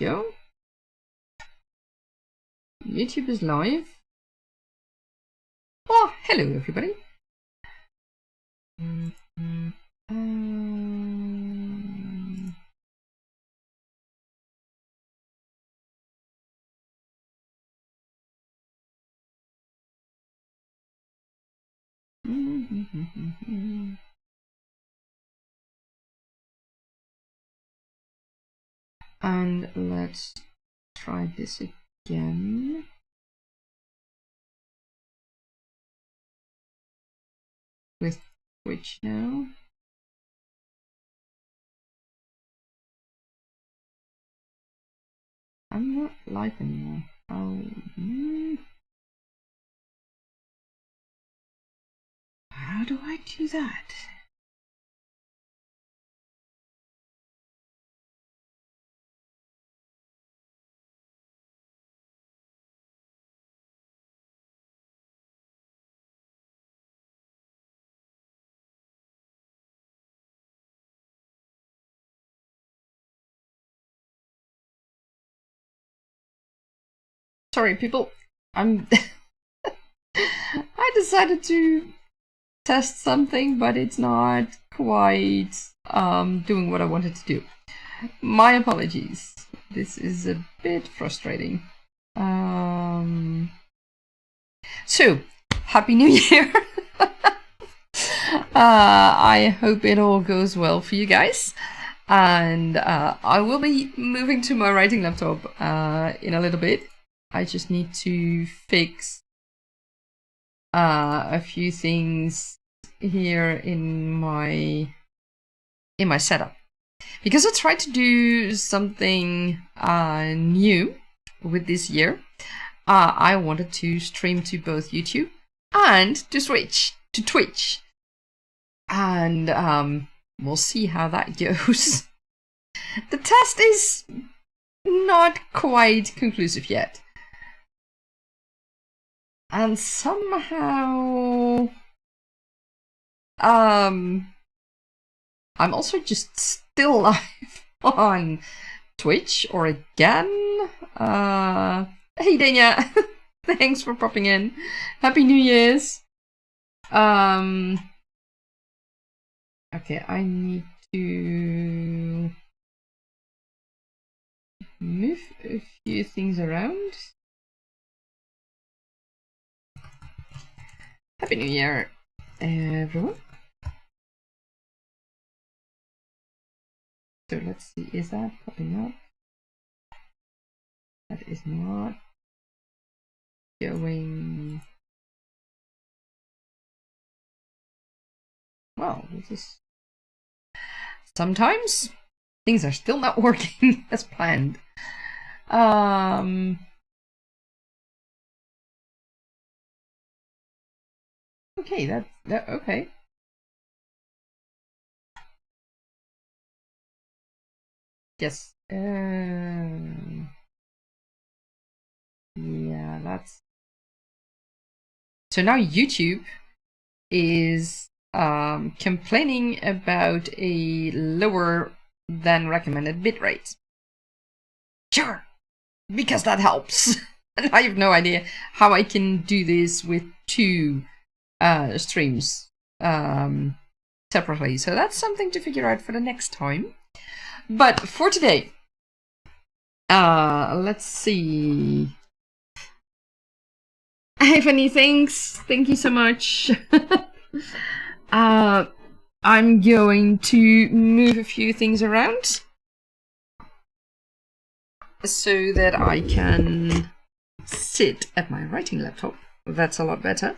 go. YouTube is live. Oh, hello everybody. And let's try this again. With Twitch now. I'm not live anymore. How do I do that? Sorry, people. I decided to test something, but it's not quite doing what I wanted to do. My apologies. This is a bit frustrating. So, Happy New Year! I hope it all goes well for you guys. And I will be moving to my writing laptop in a little bit. I just need to fix a few things here in my setup, because I tried to do something new with this year. I wanted to stream to both YouTube and to Twitch, and we'll see how that goes. The test is not quite conclusive yet. And somehow, I'm also just still live on Twitch, or again. Hey Nejat, thanks for popping in. Happy New Year's. Okay, I need to move a few things around. Happy New Year, everyone. So let's see, is that popping up? That is not going. Well, this is. Sometimes things are still not working as planned. Okay, that okay. Yes. Yeah, that's. So now YouTube is complaining about a lower than recommended bitrate. Sure, because that helps. And I have no idea how I can do this with two streams separately. So that's something to figure out for the next time. But for today, let's see. Hey, Fanny, thanks. Thank you so much. I'm going to move a few things around so that I can sit at my writing laptop. That's a lot better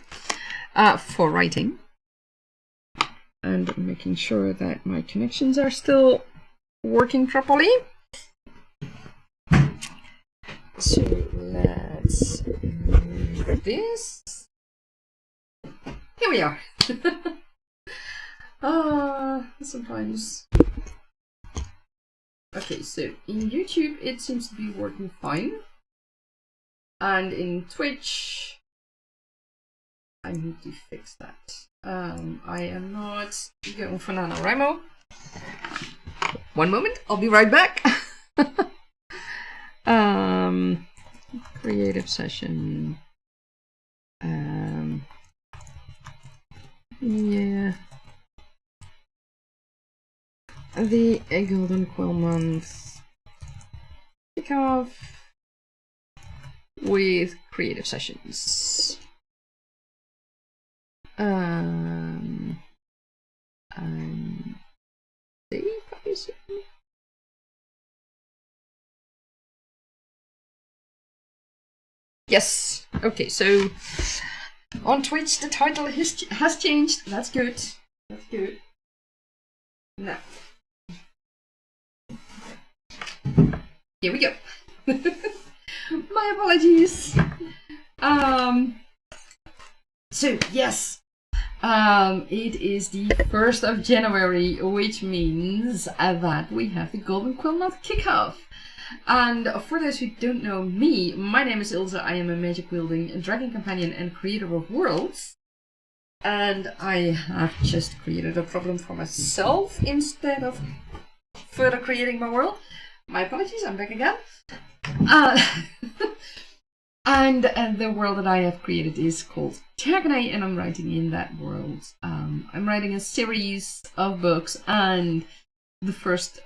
for writing. And making sure that my connections are still working properly. So let's move this. Here we are. Sometimes. Okay, so in YouTube it seems to be working fine. And in Twitch, I need to fix that. I am not going for NaNoWriMo. One moment, I'll be right back. Creative session. Yeah. The Golden Quill Month kick off with creative sessions. And yes. Okay, so on Twitch the title has changed. That's good. That's good. Now, here we go. My apologies. So yes, it is the 1st of January, which means that we have the Golden Quill Month kickoff. And for those who don't know me, my name is Ilse. I am a magic wielding dragon companion and creator of worlds. And I have just created a problem for myself instead of further creating my world. My apologies, I'm back again. And the world that I have created is called Tagonite, and I'm writing in that world. I'm writing a series of books and the first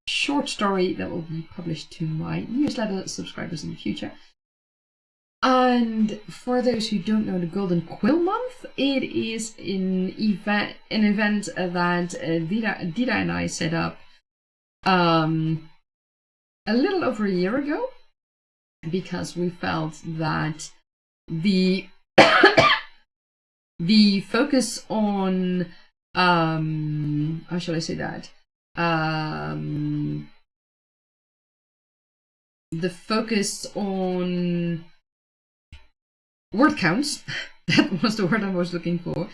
short story that will be published to my newsletter subscribers in the future. And for those who don't know the Golden Quill Month, it is an event that Dida and I set up a little over a year ago, because we felt that the the focus on how shall I say that, the focus on word counts, that was the word I was looking for,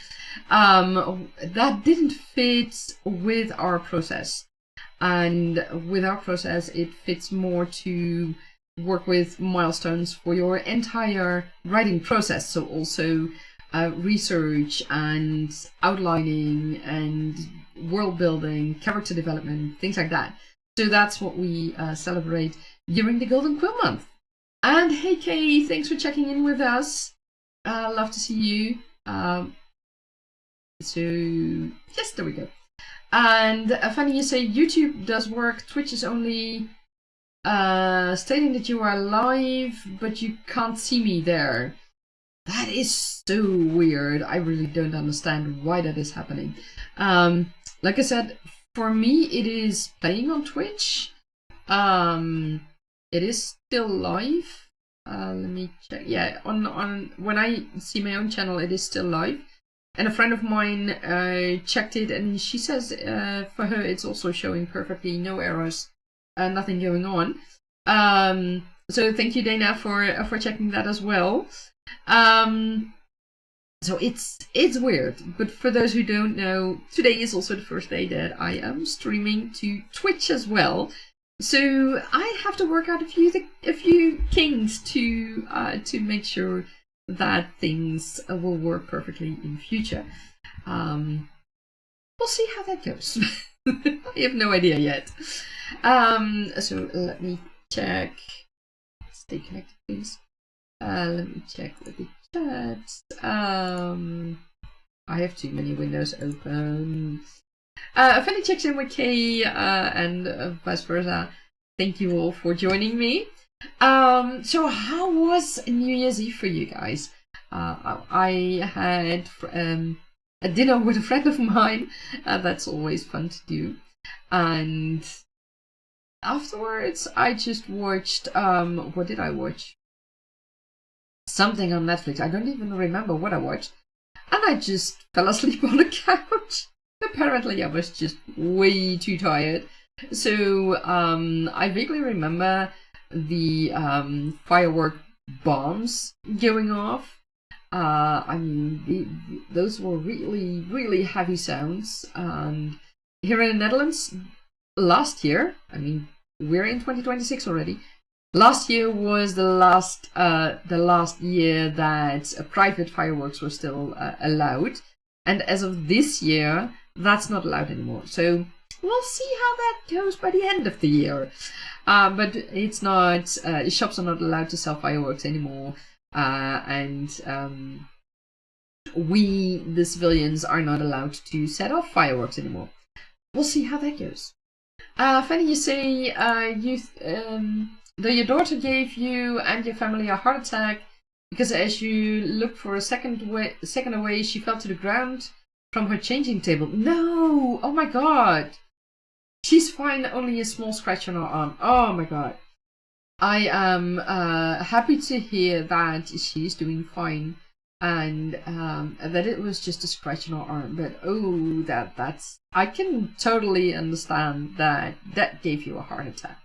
that didn't fit with our process. And with our process, it fits more to work with milestones for your entire writing process. So also research and outlining and world building, character development, things like that. So that's what we celebrate during the Golden Quill Month. And hey Kay, thanks for checking in with us. Love to see you. So yes, there we go. And funny you say YouTube does work. Twitch is only stating that you are live, but you can't see me there. That is so weird. I really don't understand why that is happening. Like I said, for me, it is playing on Twitch. It is still live. Let me check. Yeah, on when I see my own channel, it is still live. And a friend of mine checked it, and she says for her it's also showing perfectly, no errors, nothing going on. So thank you, Dana, for checking that as well. So it's weird, but for those who don't know, today is also the first day that I am streaming to Twitch as well. So I have to work out a few kinks to make sure that things will work perfectly in future. We'll see how that goes. I have no idea yet. So let me check. Stay connected, please. Let me check with the chat. I have too many windows open. Fanny checks in with Kay, and vice versa. Thank you all for joining me. So how was New Year's Eve for you guys? I had a dinner with a friend of mine. That's always fun to do. And afterwards, I just watched, what did I watch? Something on Netflix. I don't even remember what I watched. And I just fell asleep on the couch. Apparently, I was just way too tired. So I vaguely remember the firework bombs going off. I mean, those were really, really heavy sounds. And here in the Netherlands, last year, I mean, we're in 2026 already. Last year was the last year that private fireworks were still allowed, and as of this year, that's not allowed anymore. So we'll see how that goes by the end of the year. But it's not, shops are not allowed to sell fireworks anymore, and we, the civilians, are not allowed to set off fireworks anymore. We'll see how that goes. Fanny, you say your daughter gave you and your family a heart attack because as you looked for a second away, she fell to the ground from her changing table. No! Oh my god! She's fine, only a small scratch on her arm. Oh my god. I am happy to hear that she's doing fine and that it was just a scratch on her arm. But oh, that's... I can totally understand that that gave you a heart attack.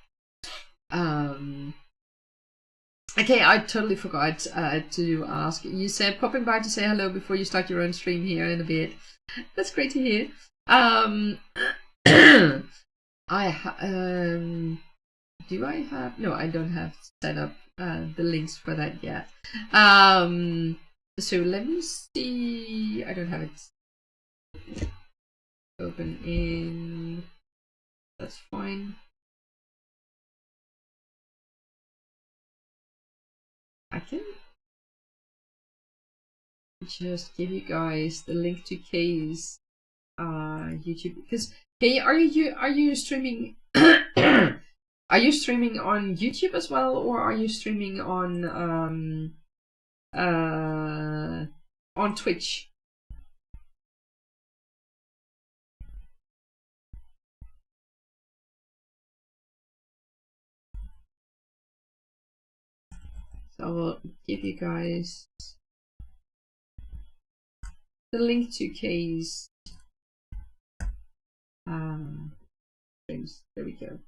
Okay, I totally forgot to ask. You said popping by to say hello before you start your own stream here in a bit. That's great to hear. Do I have? No, I don't have set up the links for that yet. So let me see. I don't have it open in. That's fine. I can just give you guys the link to Kay's YouTube, because Kay, are you streaming? Are you streaming on YouTube as well, or are you streaming on Twitch? So I will give you guys the link to Kay's streams. There we go.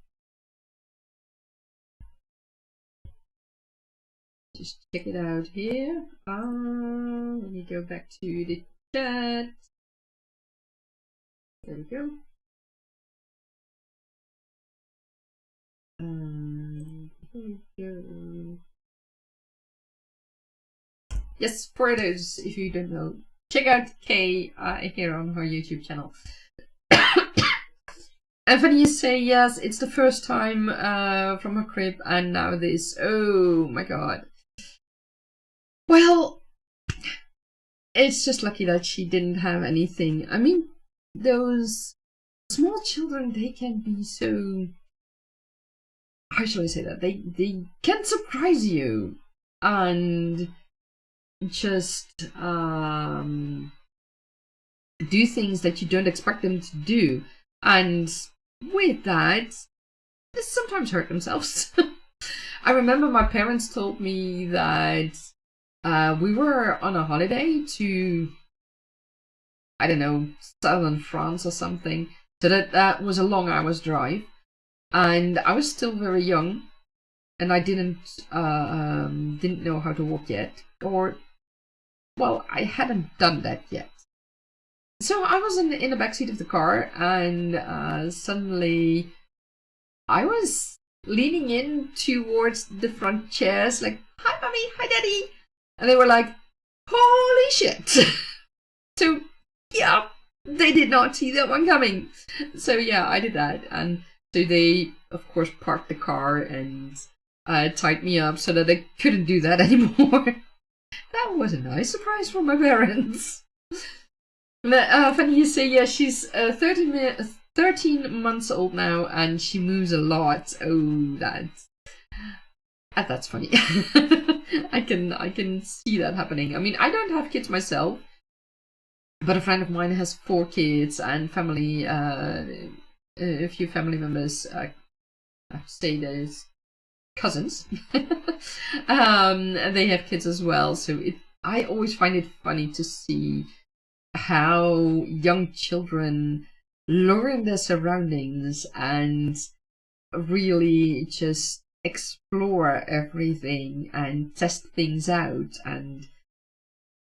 Just check it out here. Let me go back to the chat. There we go. Here we go. Yes, for those if you don't know, check out Kay here on her YouTube channel. And when you say yes, it's the first time from her crib, and now this. Oh my god. Well, it's just lucky that she didn't have anything. I mean, those small children, they can be so... How shall I say that? They can surprise you and just do things that you don't expect them to do. And with that, they sometimes hurt themselves. I remember my parents told me that we were on a holiday to, I don't know, southern France or something. So that was a long hour's drive. And I was still very young. And I didn't know how to walk yet. Or, well, I hadn't done that yet. So I was in the backseat of the car, and suddenly I was leaning in towards the front chairs, like, "Hi, mommy, hi, daddy," and they were like, "Holy shit!" So yeah, they did not see that one coming. So yeah, I did that, and so they, of course, parked the car and tied me up so that I couldn't do that anymore. That was a nice surprise for my parents. Funny you say, yeah, she's 13 months old now, and she moves a lot. Oh, that's funny. I can see that happening. I mean, I don't have kids myself, but a friend of mine has 4 kids and family. A few family members say there's cousins. They have kids as well, so I always find it funny to see how young children learn their surroundings and really just explore everything and test things out, and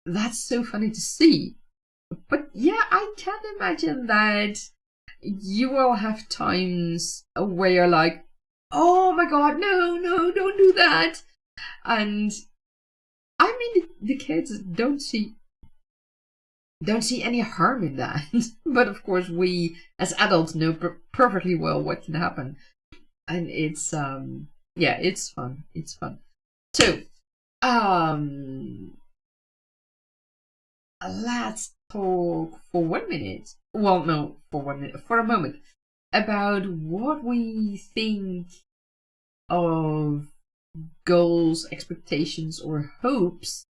that's so funny to see. But yeah, I can imagine that you will have times where you're like, "Oh my god, no, don't do that." And I mean, the kids don't see don't see any harm in that. But of course, we as adults know perfectly well what can happen, and it's yeah, it's fun. It's fun. So let's talk for 1 minute. Well, no, for 1 minute, for a moment, about what we think of goals, expectations, or hopes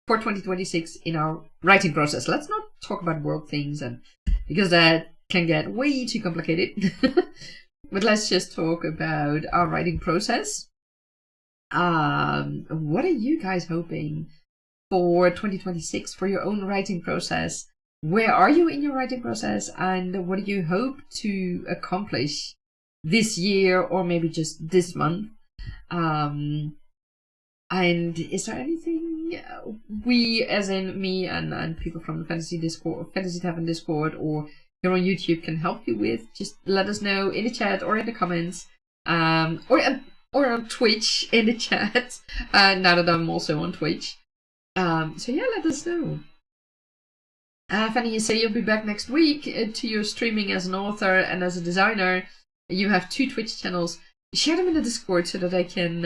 for 2026 in our writing process. Let's not talk about world things, and because that can get way too complicated. But let's just talk about our writing process. What are you guys hoping for 2026 for your own writing process? Where are you in your writing process, and what do you hope to accomplish this year, or maybe just this month? And is there anything we, as in me and people from the Fantasy Tavern Discord, or here on YouTube, can help you with? Just let us know in the chat or in the comments, or on Twitch in the chat. Now that I'm also on Twitch, so yeah, let us know. Fanny, you say you'll be back next week to your streaming as an author and as a designer. You have 2 Twitch channels. Share them in the Discord so that I can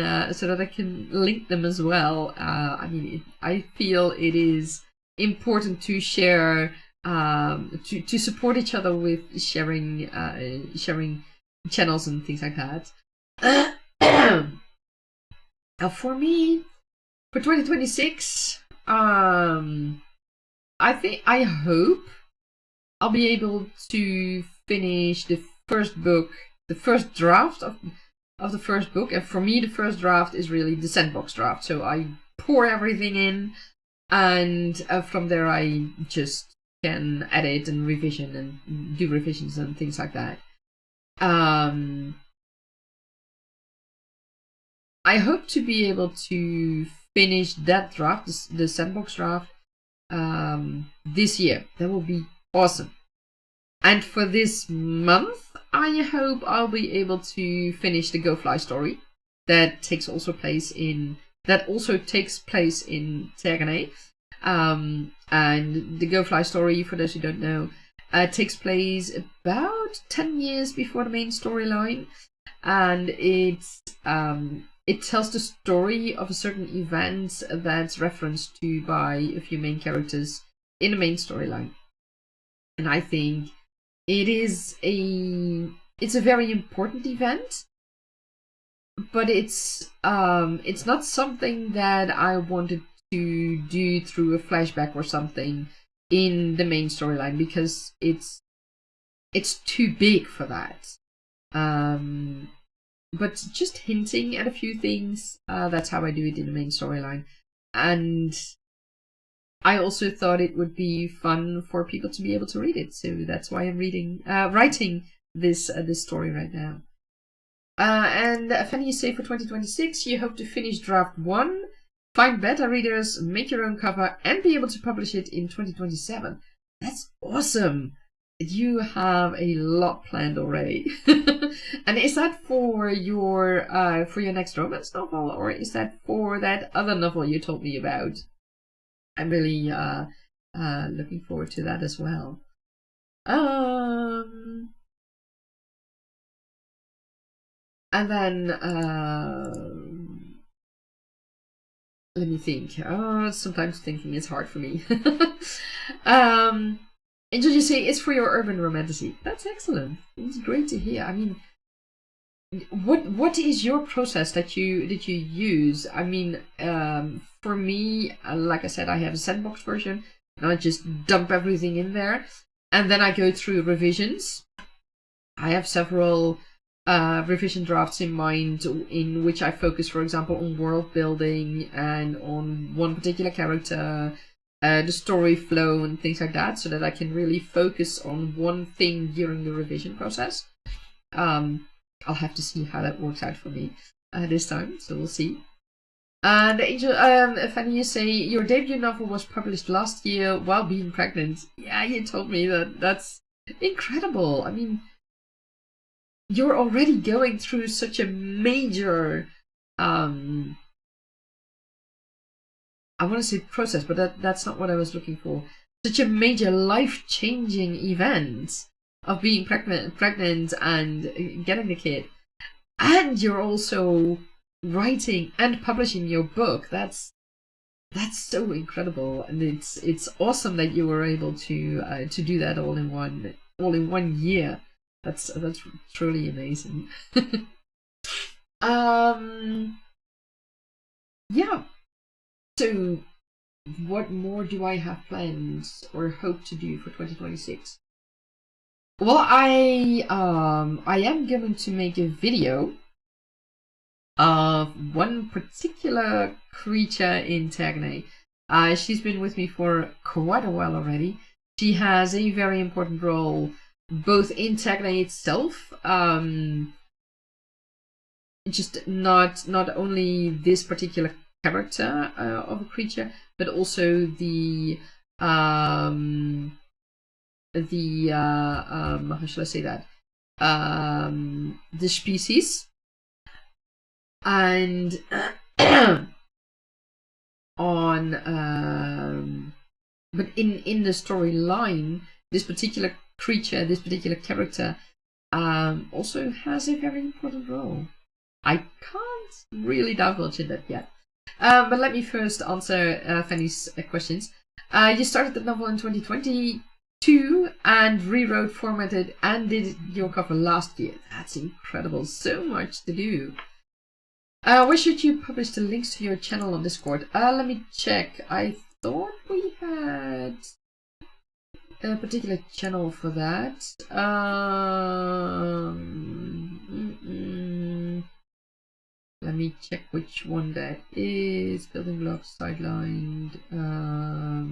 link them as well. I mean, I feel it is important to share, to support each other with sharing channels and things like that. For me, for 2026, I hope I'll be able to finish the first book, the first draft of the first book. And for me, the first draft is really the sandbox draft. So I pour everything in, and from there I just can edit and revision and do revisions and things like that. I hope to be able to finish that draft, the sandbox draft, this year. That will be awesome. And for this month, I hope I'll be able to finish the Go Fly story. That also takes place in Tergane. And the Go Fly story, for those who don't know, takes place about 10 years before the main storyline, and it tells the story of a certain event that's referenced to by a few main characters in the main storyline. And I think it's a very important event, but it's not something that I wanted to do through a flashback or something in the main storyline, because it's too big for that. But just hinting at a few things, that's how I do it in the main storyline. And I also thought it would be fun for people to be able to read it, so that's why I'm writing this story right now. And Fanny, you say for 2026 you hope to finish draft 1, find beta readers, make your own cover, and be able to publish it in 2027. That's awesome! You have a lot planned already. And is that for your next romance novel, or is that for that other novel you told me about? I'm really looking forward to that as well. And then let me think. Sometimes thinking is hard for me. Angel, you say it's for your urban romantasy. That's excellent. It's great to hear. I mean, what is your process that you use? I mean, for me, like I said, I have a sandbox version, and I just dump everything in there, and then I go through revisions. I have several revision drafts in mind, in which I focus, for example, on world building and on one particular character, the story flow and things like that, so that I can really focus on one thing during the revision process. I'll have to see how that works out for me this time, so we'll see. And Angel, Fanny, you say your debut novel was published last year while being pregnant. Yeah, you told me that. That's incredible. I mean, you're already going through such a major, I want to say process, but that's not what I was looking for. such a major life-changing event of being pregnant and getting the kid, and you're also writing and publishing your book. That's so incredible, and it's awesome that you were able to do that all in one year. That's truly amazing. Yeah. So, what more do I have planned or hope to do for 2026? Well, I am going to make a video of one particular creature in Tagnay. She's been with me for quite a while already. She has a very important role both in Tagnay itself, just not only this particular character of a creature, but also the how shall I say that, the species, and on but in the storyline, this particular creature, this particular character, also has a very important role. I can't really divulge in that yet. But let me first answer Fanny's questions. You started the novel in 2022 and rewrote, formatted, and did your cover last year. That's incredible. So much to do. Where should you publish the links to your channel on Discord? Let me check. I thought we had a particular channel for that. Let me check which one that is. Building blocks, sidelined. Oh,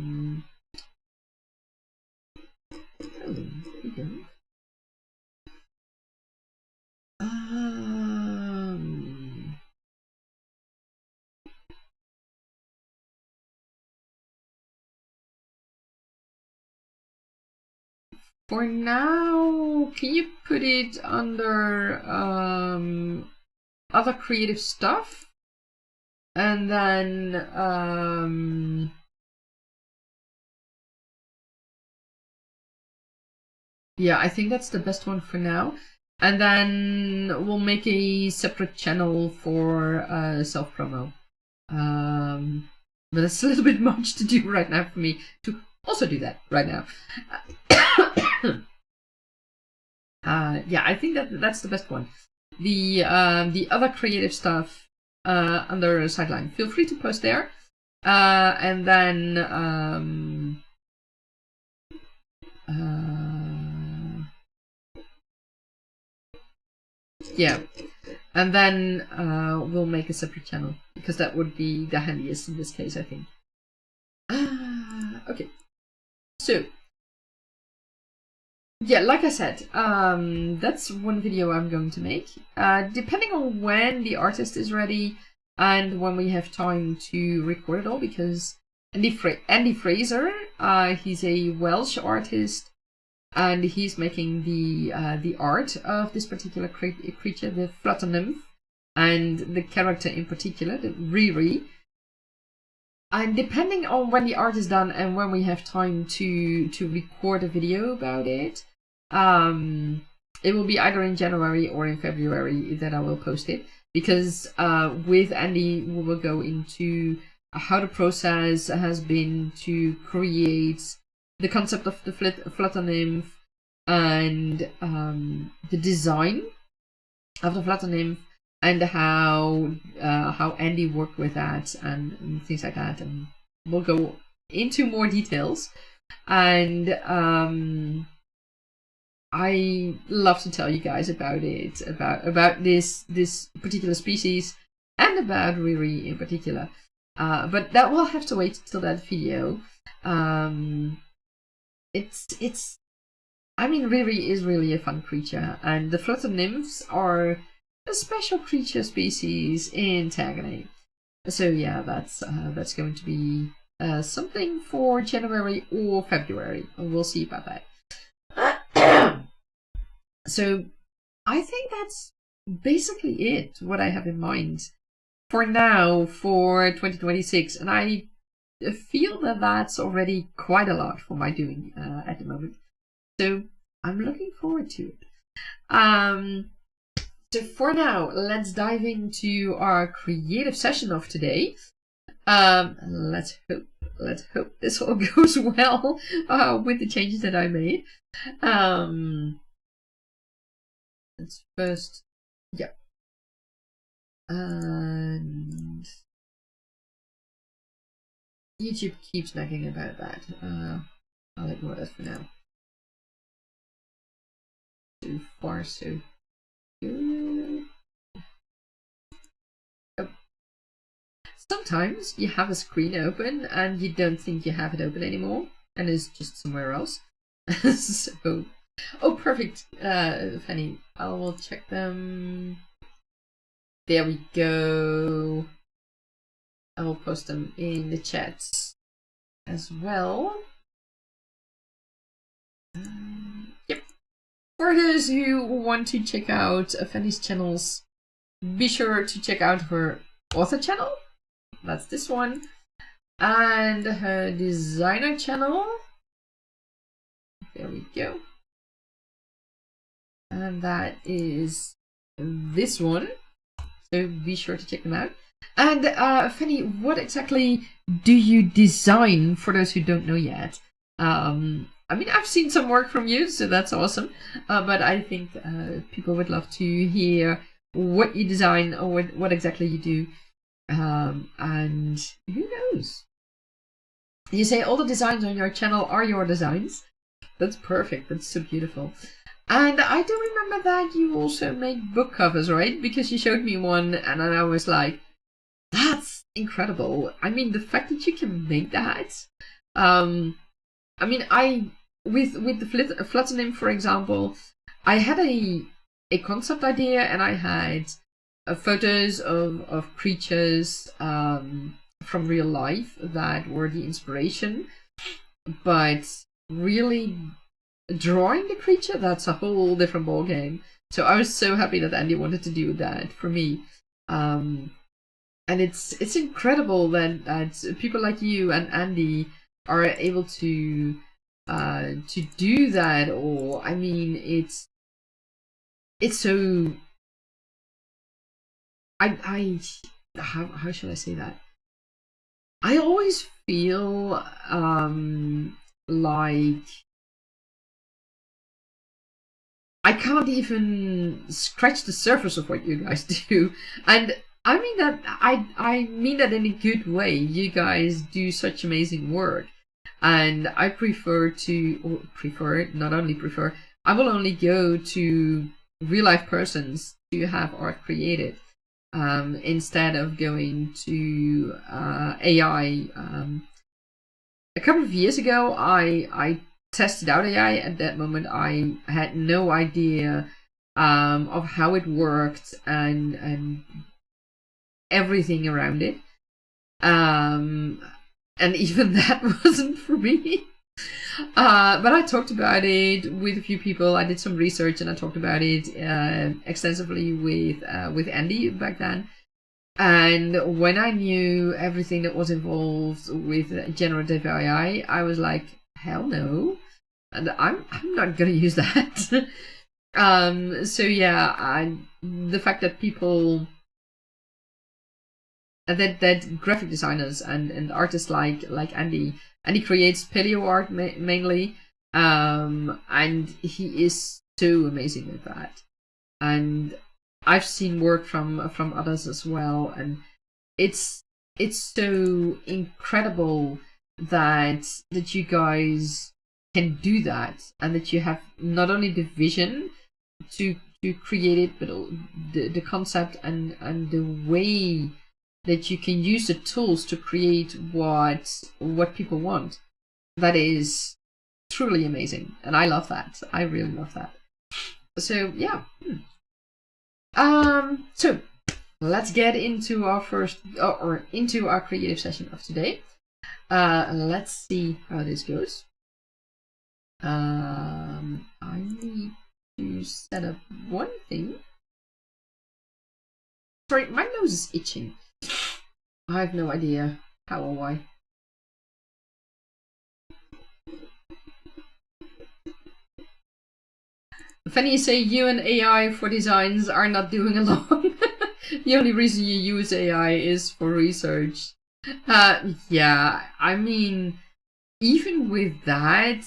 we don't. For now, can you put it under other creative stuff? And then yeah, I think that's the best one for now. And then we'll make a separate channel for self-promo. But it's a little bit much to do right now for me to also do that right now. Yeah, I think that's the best one. The other creative stuff under sideline. Feel free to post there, and then yeah, and then we'll make a separate channel because that would be the handiest in this case, I think. Okay, so. Yeah, like I said, that's one video I'm going to make. Depending on when the artist is ready and when we have time to record it all, because Andy Fraser, he's a Welsh artist, and he's making the art of this particular creature, the flutter nymph, and the character in particular, the Riri. And depending on when the art is done and when we have time to record a video about it, it will be either in January or in February that I will post it. Because with Andy, we will go into how the process has been to create the concept of the flutter nymph and the design of the flutter nymph, and how Andy worked with that and things like that, and we'll go into more details. And I love to tell you guys about it, about this particular species, and about Riri in particular. But that will have to wait till that video. I mean, Riri is really a fun creature, and the flutter nymphs are a special creature species in Tagnay. So yeah, that's going to be something for January or February. We'll see about that. So I think that's basically it, what I have in mind for now for 2026. And I feel that that's already quite a lot for my doing at the moment. So I'm looking forward to it. So for now, let's dive into our creative session of today. Let's hope this all goes well with the changes that I made. Let's first, yeah. And YouTube keeps nagging about that. I'll ignore that for now. So far, so good. Oh. Sometimes you have a screen open and you don't think you have it open anymore, and it's just somewhere else. So, oh, perfect, Fanny. I will check them. There we go. I will post them in the chats as well. Yep. For those who want to check out Fanny's channels, be sure to check out her author channel. That's this one. And her designer channel. There we go. And that is this one. So be sure to check them out. And Fanny, what exactly do you design, for those who don't know yet? I mean, I've seen some work from you, so that's awesome. But I think people would love to hear what you design or what exactly you do. And who knows? You say all the designs on your channel are your designs. That's perfect. That's so beautiful. And I do remember that you also make book covers, right? Because you showed me one and I was like, that's incredible. I mean, the fact that you can make that. I mean, with the Flutter, for example, I had a concept idea and I had photos of creatures from real life that were the inspiration. But really drawing the creature, that's a whole different ballgame. So I was so happy that Andy wanted to do that for me. And it's incredible that people like you and Andy are able to do that. Or I mean, it's so how should I say that? I always feel like I can't even scratch the surface of what you guys do, and I mean that I mean that in a good way. You guys do such amazing work, and I I will only go to real life persons to have art created, instead of going to AI. A couple of years ago, I tested out AI. At that moment, I had no idea of how it worked and everything around it. And even that wasn't for me. But I talked about it with a few people. I did some research and I talked about it extensively with Andy back then. And when I knew everything that was involved with generative AI, I was like, hell no, and I'm not gonna use that. So yeah, the fact that people that graphic designers and artists like Andy creates paleo art mainly, and he is so amazing with that. And I've seen work from others as well, and it's so incredible that you guys can do that, and that you have not only the vision to create it, but the concept and the way that you can use the tools to create what people want. That is truly amazing, and I love that. I really love that. So yeah. So let's get into our into our creative session of today. Let's see how this goes. I need to set up one thing. Sorry, my nose is itching. I have no idea how or why. Fanny, you say you and AI for designs are not doing along. The only reason you use AI is for research. Yeah, I mean, even with that,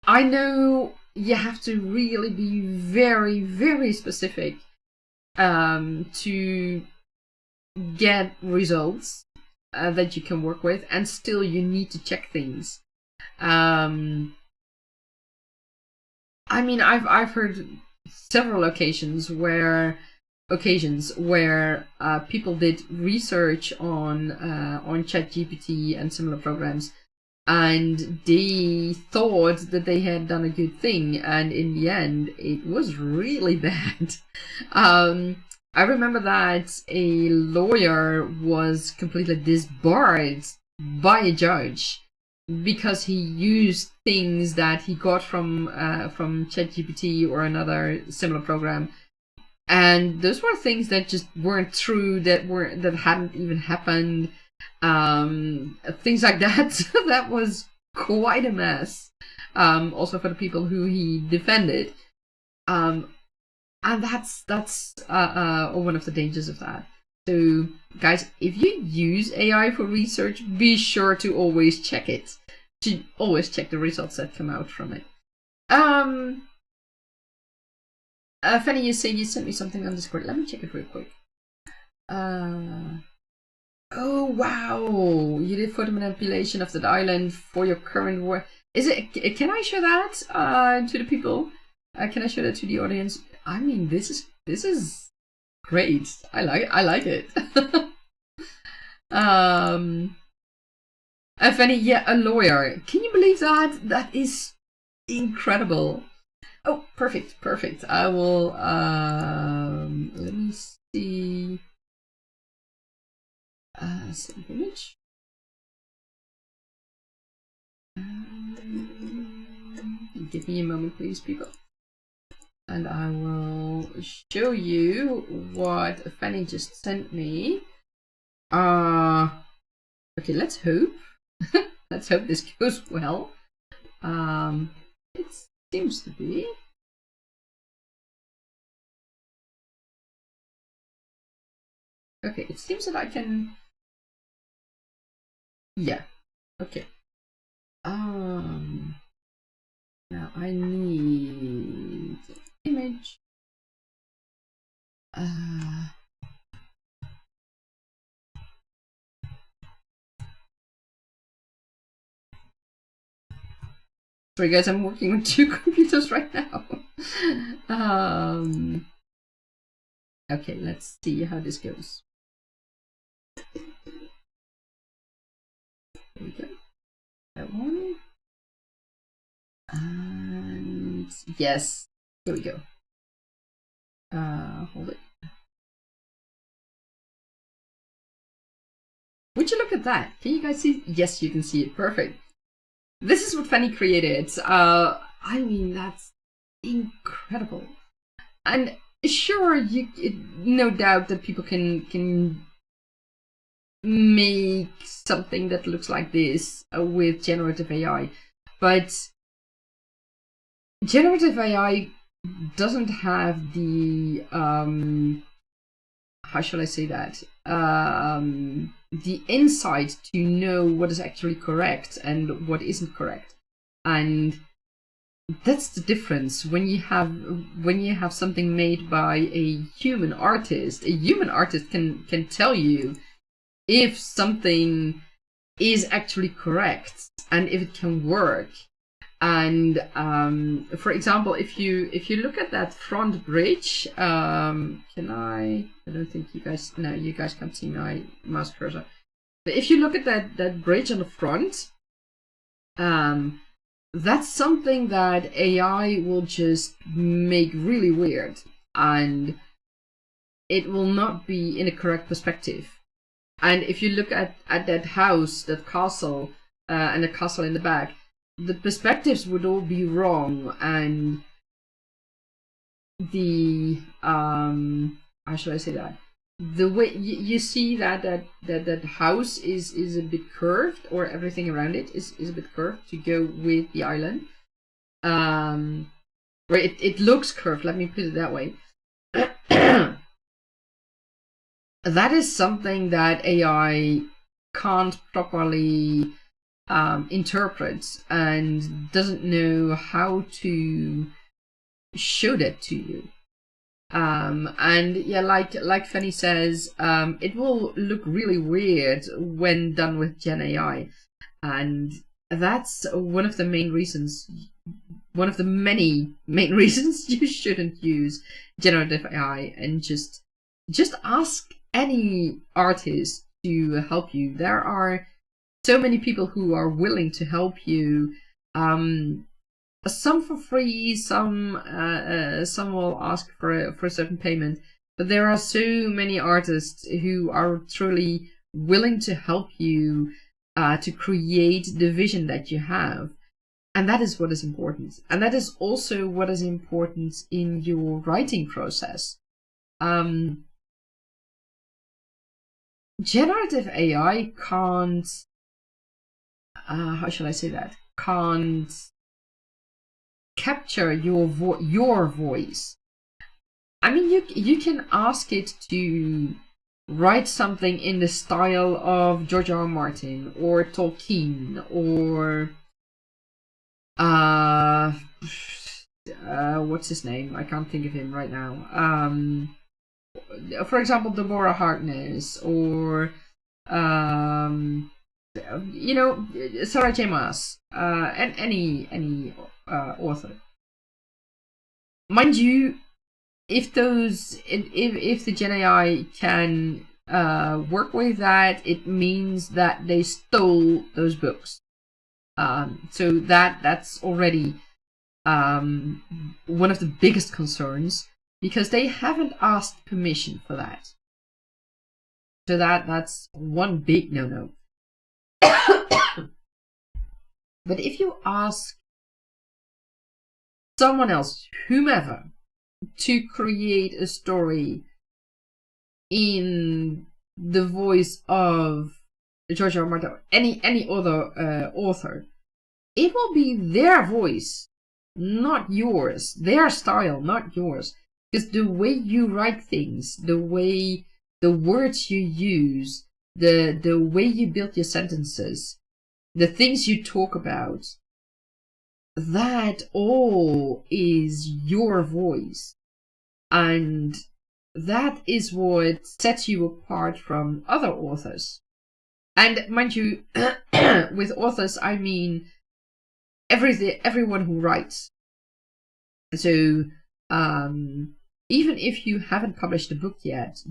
I know you have to really be very, very specific to get results that you can work with, and still you need to check things. I mean, I've heard several occasions where people did research on ChatGPT and similar programs, and they thought that they had done a good thing, and in the end, it was really bad. I remember that a lawyer was completely disbarred by a judge because he used things that he got from ChatGPT or another similar program, and those were things that just weren't true, that hadn't even happened. Things like that. That was quite a mess. Also for the people who he defended. And that's one of the dangers of that. So, guys, if you use AI for research, be sure to always check it. To always check the results that come out from it. Fanny, you say you sent me something on Discord. Let me check it real quick. Oh wow! You did photo manipulation of that island for your current work. Is it? Can I show that to the people? Can I show that to the audience? I mean, this is great. I like it. Fanny, yeah, a lawyer. Can you believe that? That is incredible. Oh, perfect. I will. Let me see. Save image. Give me a moment, please, people. And I will show you what Fanny just sent me. Okay, let's hope. Let's hope this goes well. It seems to be. Okay, it seems that I can. Yeah. Okay. Now I need image. Sorry guys, I'm working on 2 computers right now. Okay, let's see how this goes. There we go. That one. And yes, here we go. Hold it. Would you look at that? Can you guys see? Yes, you can see it. Perfect. This is what Fanny created. I mean, that's incredible. And sure, no doubt that people can make something that looks like this with generative AI, but generative AI doesn't have the how shall I say that, the insight to know what is actually correct and what isn't correct. And that's the difference when you have something made by a human artist. A human artist can tell you if something is actually correct and if it can work. And for example, if you look at that front bridge, can I don't think you guys, no, you guys can't see my mouse cursor. But if you look at that bridge on the front, that's something that AI will just make really weird, and it will not be in a correct perspective. And if you look at that house, that castle, and the castle in the back, the perspectives would all be wrong, and the how should I say that? The way you see that house is a bit curved, or everything around it is a bit curved to go with the island. or it looks curved, let me put it that way. That is something that AI can't properly interpret and doesn't know how to show that to you. And yeah, like Fanny says, it will look really weird when done with Gen AI, and that's one of the main reasons, one of the many main reasons you shouldn't use generative AI, and just ask any artist to help you. There are so many people who are willing to help you. Some for free, some will ask for a certain payment, but there are so many artists who are truly willing to help you to create the vision that you have, and that is what is important. And that is also what is important in your writing process. Generative AI can't, how shall I say that? Can't capture your voice. I mean, you can ask it to write something in the style of George R. R. Martin or Tolkien or what's his name? I can't think of him right now. For example, Deborah Harkness or you know, Sarah J. Maas, and any author. Mind you, if the Gen AI can work with that, it means that they stole those books. So that's already one of the biggest concerns, because they haven't asked permission for that. So that's one big no-no. But if you ask someone else, whomever, to create a story in the voice of George R. R. Martin or any other author, it will be their voice, not yours, their style, not yours. Because the way you write things, the words you use, the way you build your sentences, the things you talk about, that all is your voice. And that is what sets you apart from other authors. And mind you, with authors, I mean everyone who writes. So, even if you haven't published a book yet,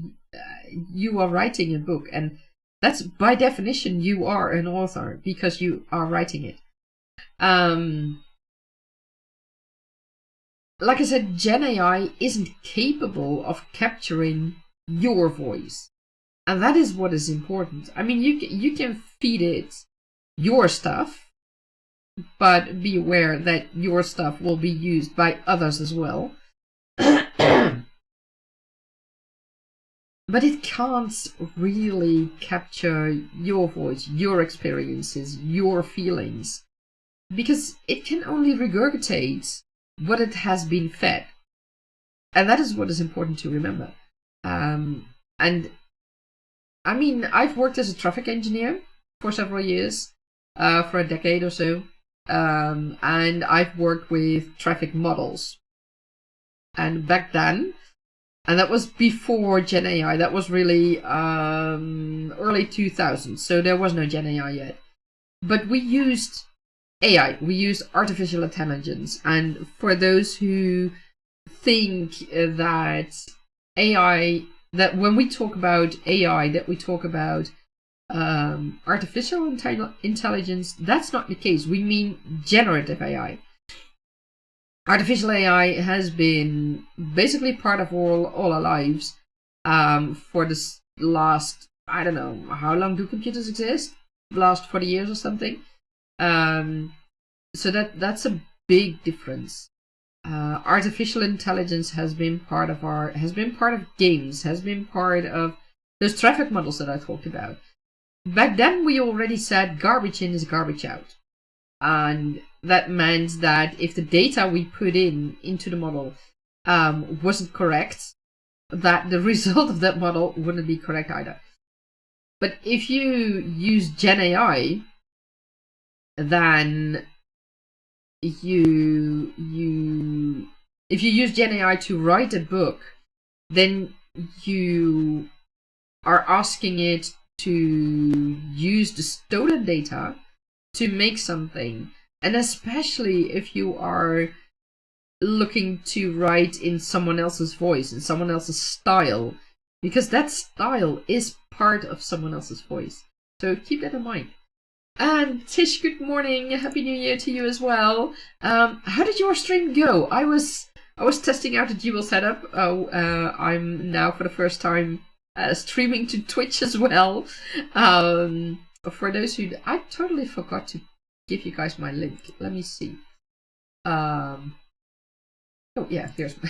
you are writing a book, and that's by definition you are an author because you are writing it. Like I said, Gen AI isn't capable of capturing your voice, and that is what is important. I mean, you can feed it your stuff, but be aware that your stuff will be used by others as well. But it can't really capture your voice, your experiences, your feelings, because it can only regurgitate what it has been fed. And that is what is important to remember. And I mean, I've worked as a traffic engineer for several years, for a decade or so, and I've worked with traffic models. And back then, and that was before Gen AI. That was really early 2000s. So there was no Gen AI yet. But we used AI. We used artificial intelligence. And for those who think that AI, that when we talk about AI, that we talk about artificial intelligence, that's not the case. We mean generative AI. Artificial AI has been basically part of all our lives for this last, I don't know, how long do computers exist? Last 40 years or something. So that's a big difference. Artificial intelligence has been part of games, has been part of those traffic models that I talked about. Back then we already said garbage in is garbage out. And that meant that if the data we put into the model wasn't correct, that the result of that model wouldn't be correct either. But if you use Gen AI, then if you use Gen AI to write a book, then you are asking it to use the stolen data to make something. And especially if you are looking to write in someone else's voice, in someone else's style, because that style is part of someone else's voice. So keep that in mind. And Tish, good morning. Happy New Year to you as well. How did your stream go? I was testing out a dual setup. I'm now for the first time streaming to Twitch as well. For those who... I totally forgot to give you guys my link. Let me see. Oh yeah, here's my...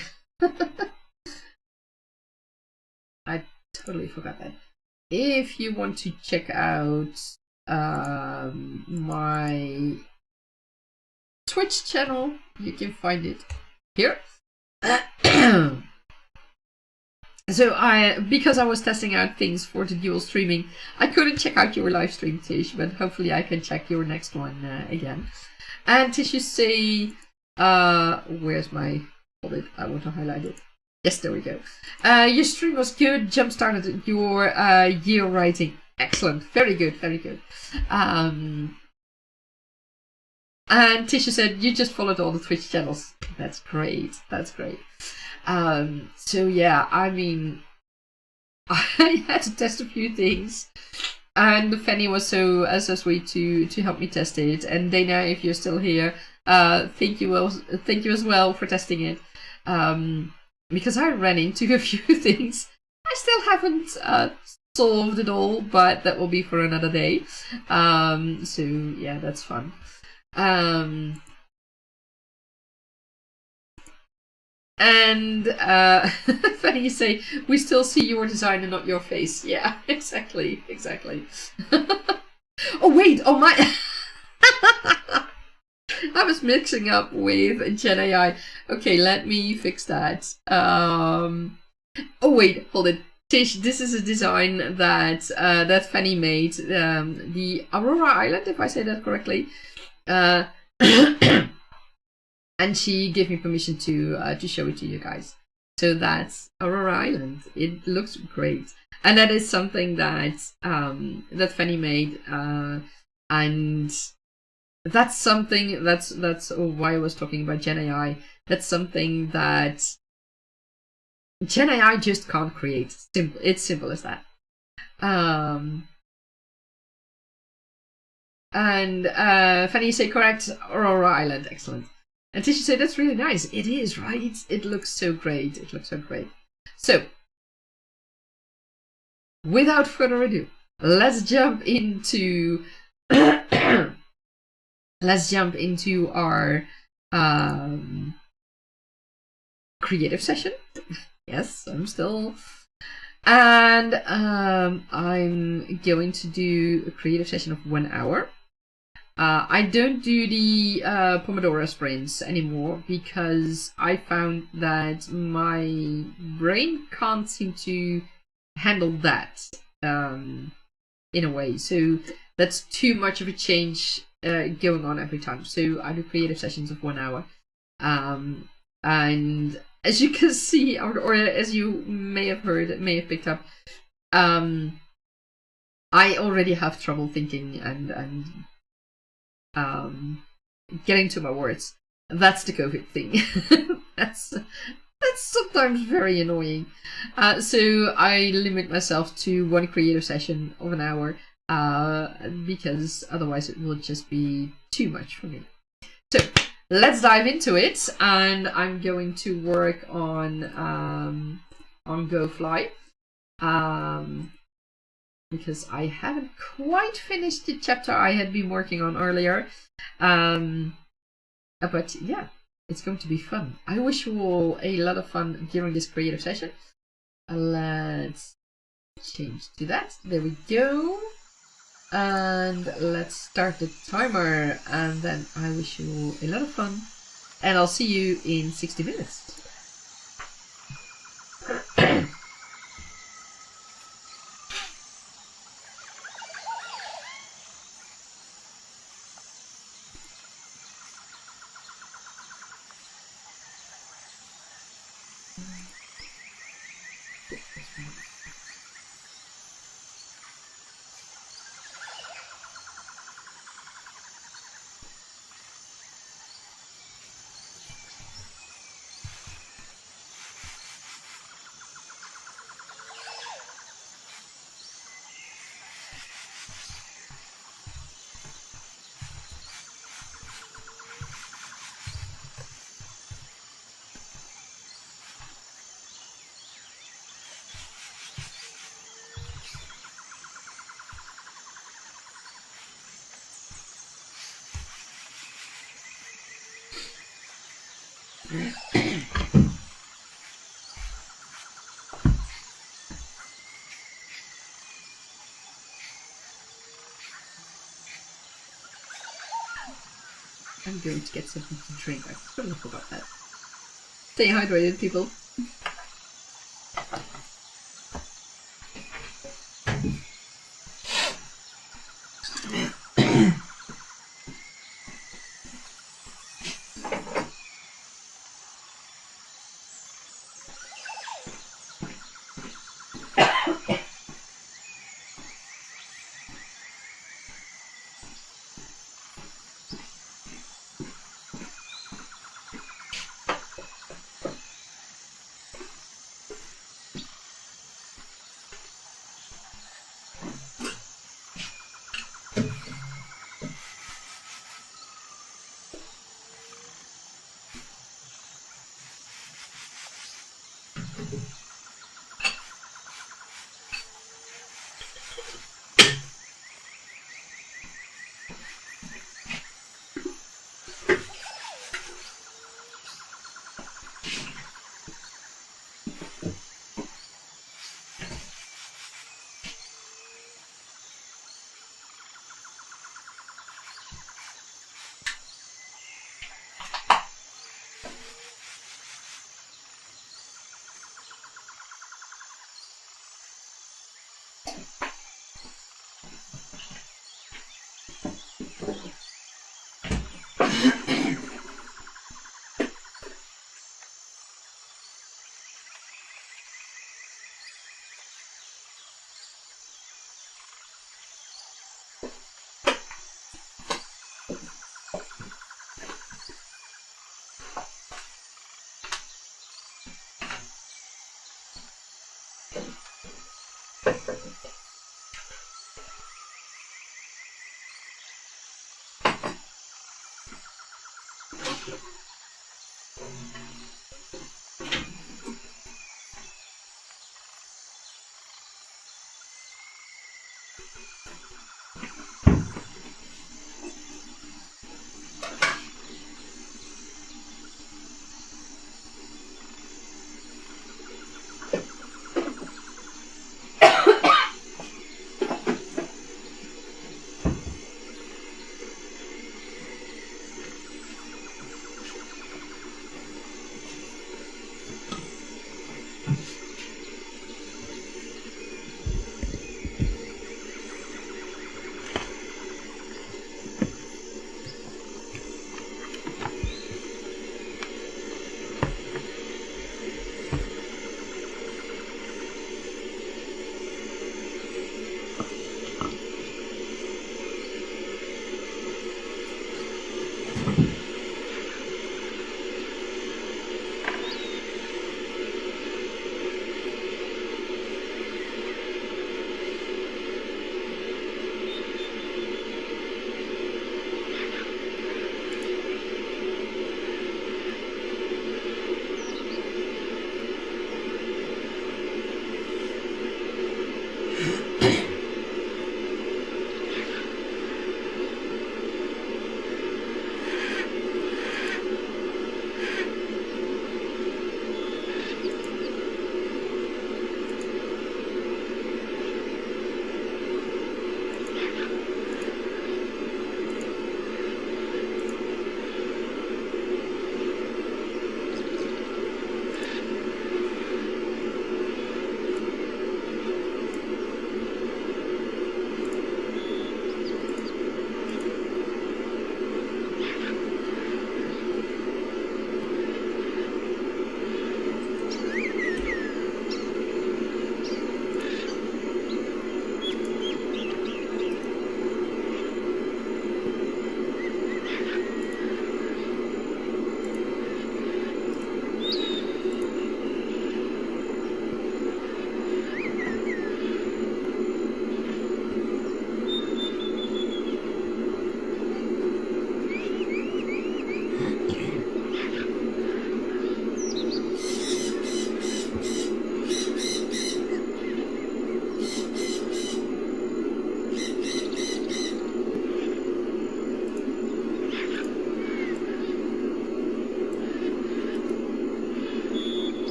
I totally forgot that. If you want to check out my Twitch channel, you can find it here. So because I was testing out things for the dual streaming, I couldn't check out your live stream, Tish, but hopefully I can check your next one again. And Tish, you say, where's my, hold it, I want to highlight it. Yes, there we go. Your stream was good, jump-started your year writing. Excellent, very good, very good. And Tisha said, you just followed all the Twitch channels. That's great, that's great. So yeah, I mean, I had to test a few things. And Fanny was so sweet to help me test it. And Dana, if you're still here, thank you as well for testing it. Because I ran into a few things. I still haven't solved it all, but that will be for another day. So yeah, that's fun. And Fanny, you say, we still see your design and not your face. Yeah, exactly. Oh wait, oh my... I was mixing up with Gen AI. Okay, let me fix that. Oh wait, hold it. Tish, this is a design that that Fanny made. The Aurora Island, if I say that correctly. And she gave me permission to show it to you guys. So that's Aurora Island. It looks great, and that is something that that Fanny made, and that's something that's why I was talking about Gen AI. That's something that Gen AI just can't create. Simple. It's simple as that. And Fanny, you say correct, Aurora Island. Excellent. And Tisha said, that's really nice. It is, right? It looks so great. It looks so great. So, without further ado, let's jump into our creative session. Yes, I'm still... And I'm going to do a creative session of 1 hour. I don't do the Pomodoro sprints anymore because I found that my brain can't seem to handle that in a way. So that's too much of a change going on every time. So I do creative sessions of 1 hour. And as you can see, or as you may have heard, may have picked up, I already have trouble thinking and getting to my words. That's the COVID thing. that's sometimes very annoying. So I limit myself to one creative session of 1 hour because otherwise it will just be too much for me. So let's dive into it, and I'm going to work on GoFly. Because I haven't quite finished the chapter I had been working on earlier. But yeah, it's going to be fun. I wish you all a lot of fun during this creative session. Let's change to that. There we go. And let's start the timer, and then I wish you a lot of fun, and I'll see you in 60 minutes. I'm going to get something to drink. I totally forgot that. Stay hydrated, people.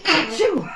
Phew.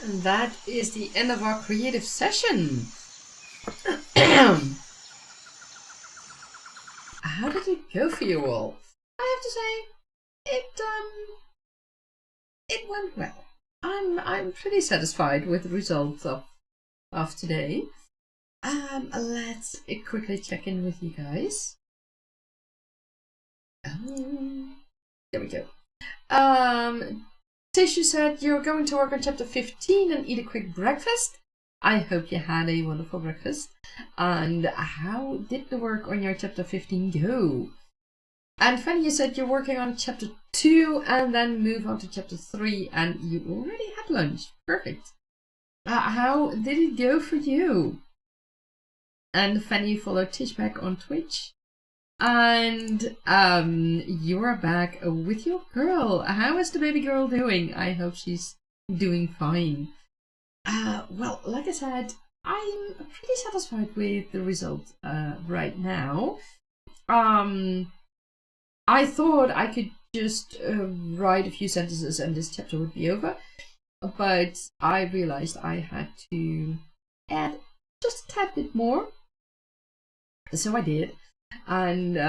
And that is the end of our creative session. How did it go for you all? I have to say, it went well. I'm pretty satisfied with the results of today. Let's quickly check in with you guys. There we go. Tishu said you're going to work on chapter 15 and eat a quick breakfast. I hope you had a wonderful breakfast. And how did the work on your chapter 15 go? And Fanny, you said you're working on chapter 2 and then move on to chapter 3 and you already had lunch. Perfect. How did it go for you? And Fanny followed Tish back on Twitch. And you're back with your girl. How is the baby girl doing? I hope she's doing fine. Well, like I said, I'm pretty satisfied with the result right now. I thought I could just write a few sentences and this chapter would be over, but I realized I had to add just a tad bit more. So I did. And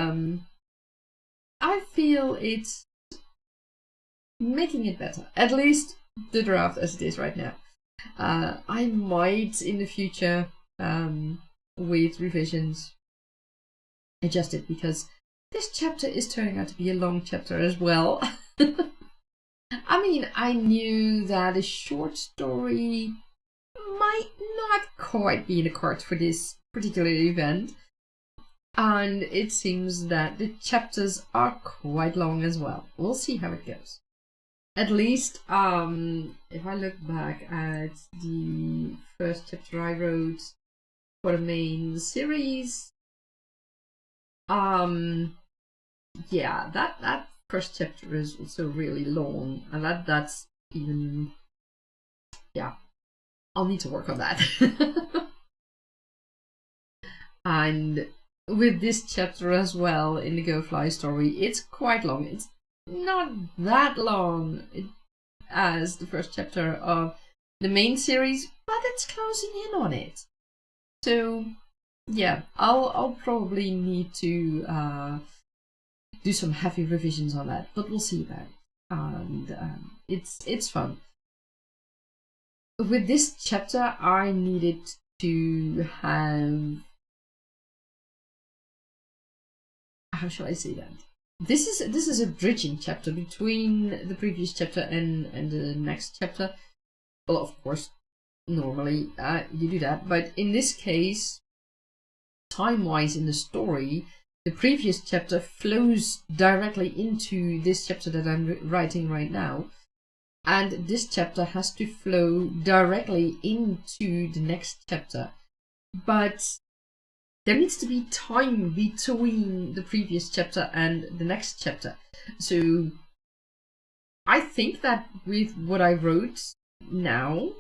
I feel it's making it better, at least the draft as it is right now. I might in the future, with revisions, adjusted, because this chapter is turning out to be a long chapter as well. I mean, I knew that a short story might not quite be in the cards for this particular event, and it seems that the chapters are quite long as well. We'll see how it goes. At least, if I look back at the first chapter I wrote for the main series, yeah, that first chapter is also really long, and that's even, yeah, I'll need to work on that. And with this chapter as well in the Go Fly story, it's quite long. It's not that long as the first chapter of the main series, but it's closing in on it. So yeah, I'll probably need to do some heavy revisions on that, but we'll see about it. And it's fun. With this chapter, I needed to have, how shall I say that? This is a bridging chapter between the previous chapter and the next chapter. Well, of course, normally you do that, but in this case, time-wise in the story, the previous chapter flows directly into this chapter that I'm writing right now, and this chapter has to flow directly into the next chapter. But there needs to be time between the previous chapter and the next chapter. So I think that with what I wrote now,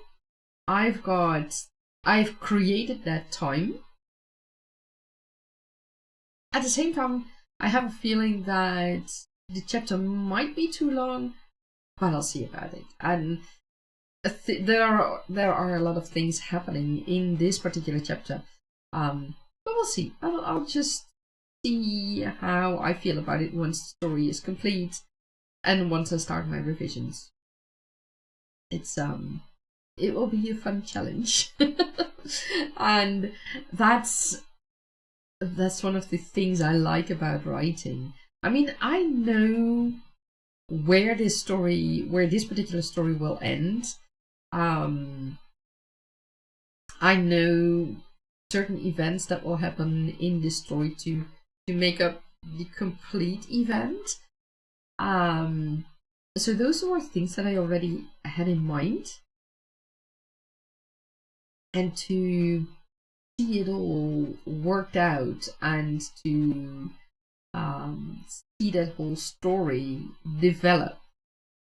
I've created that time. At the same time, I have a feeling that the chapter might be too long, but I'll see about it. And there are a lot of things happening in this particular chapter. But we'll see. I'll just see how I feel about it once the story is complete and once I start my revisions. It will be a fun challenge. And that's one of the things I like about writing. I mean, I know where this particular story will end. I know certain events that will happen in this story to make up the complete event. So those are things that I already had in mind, and to see it all worked out and to see that whole story develop,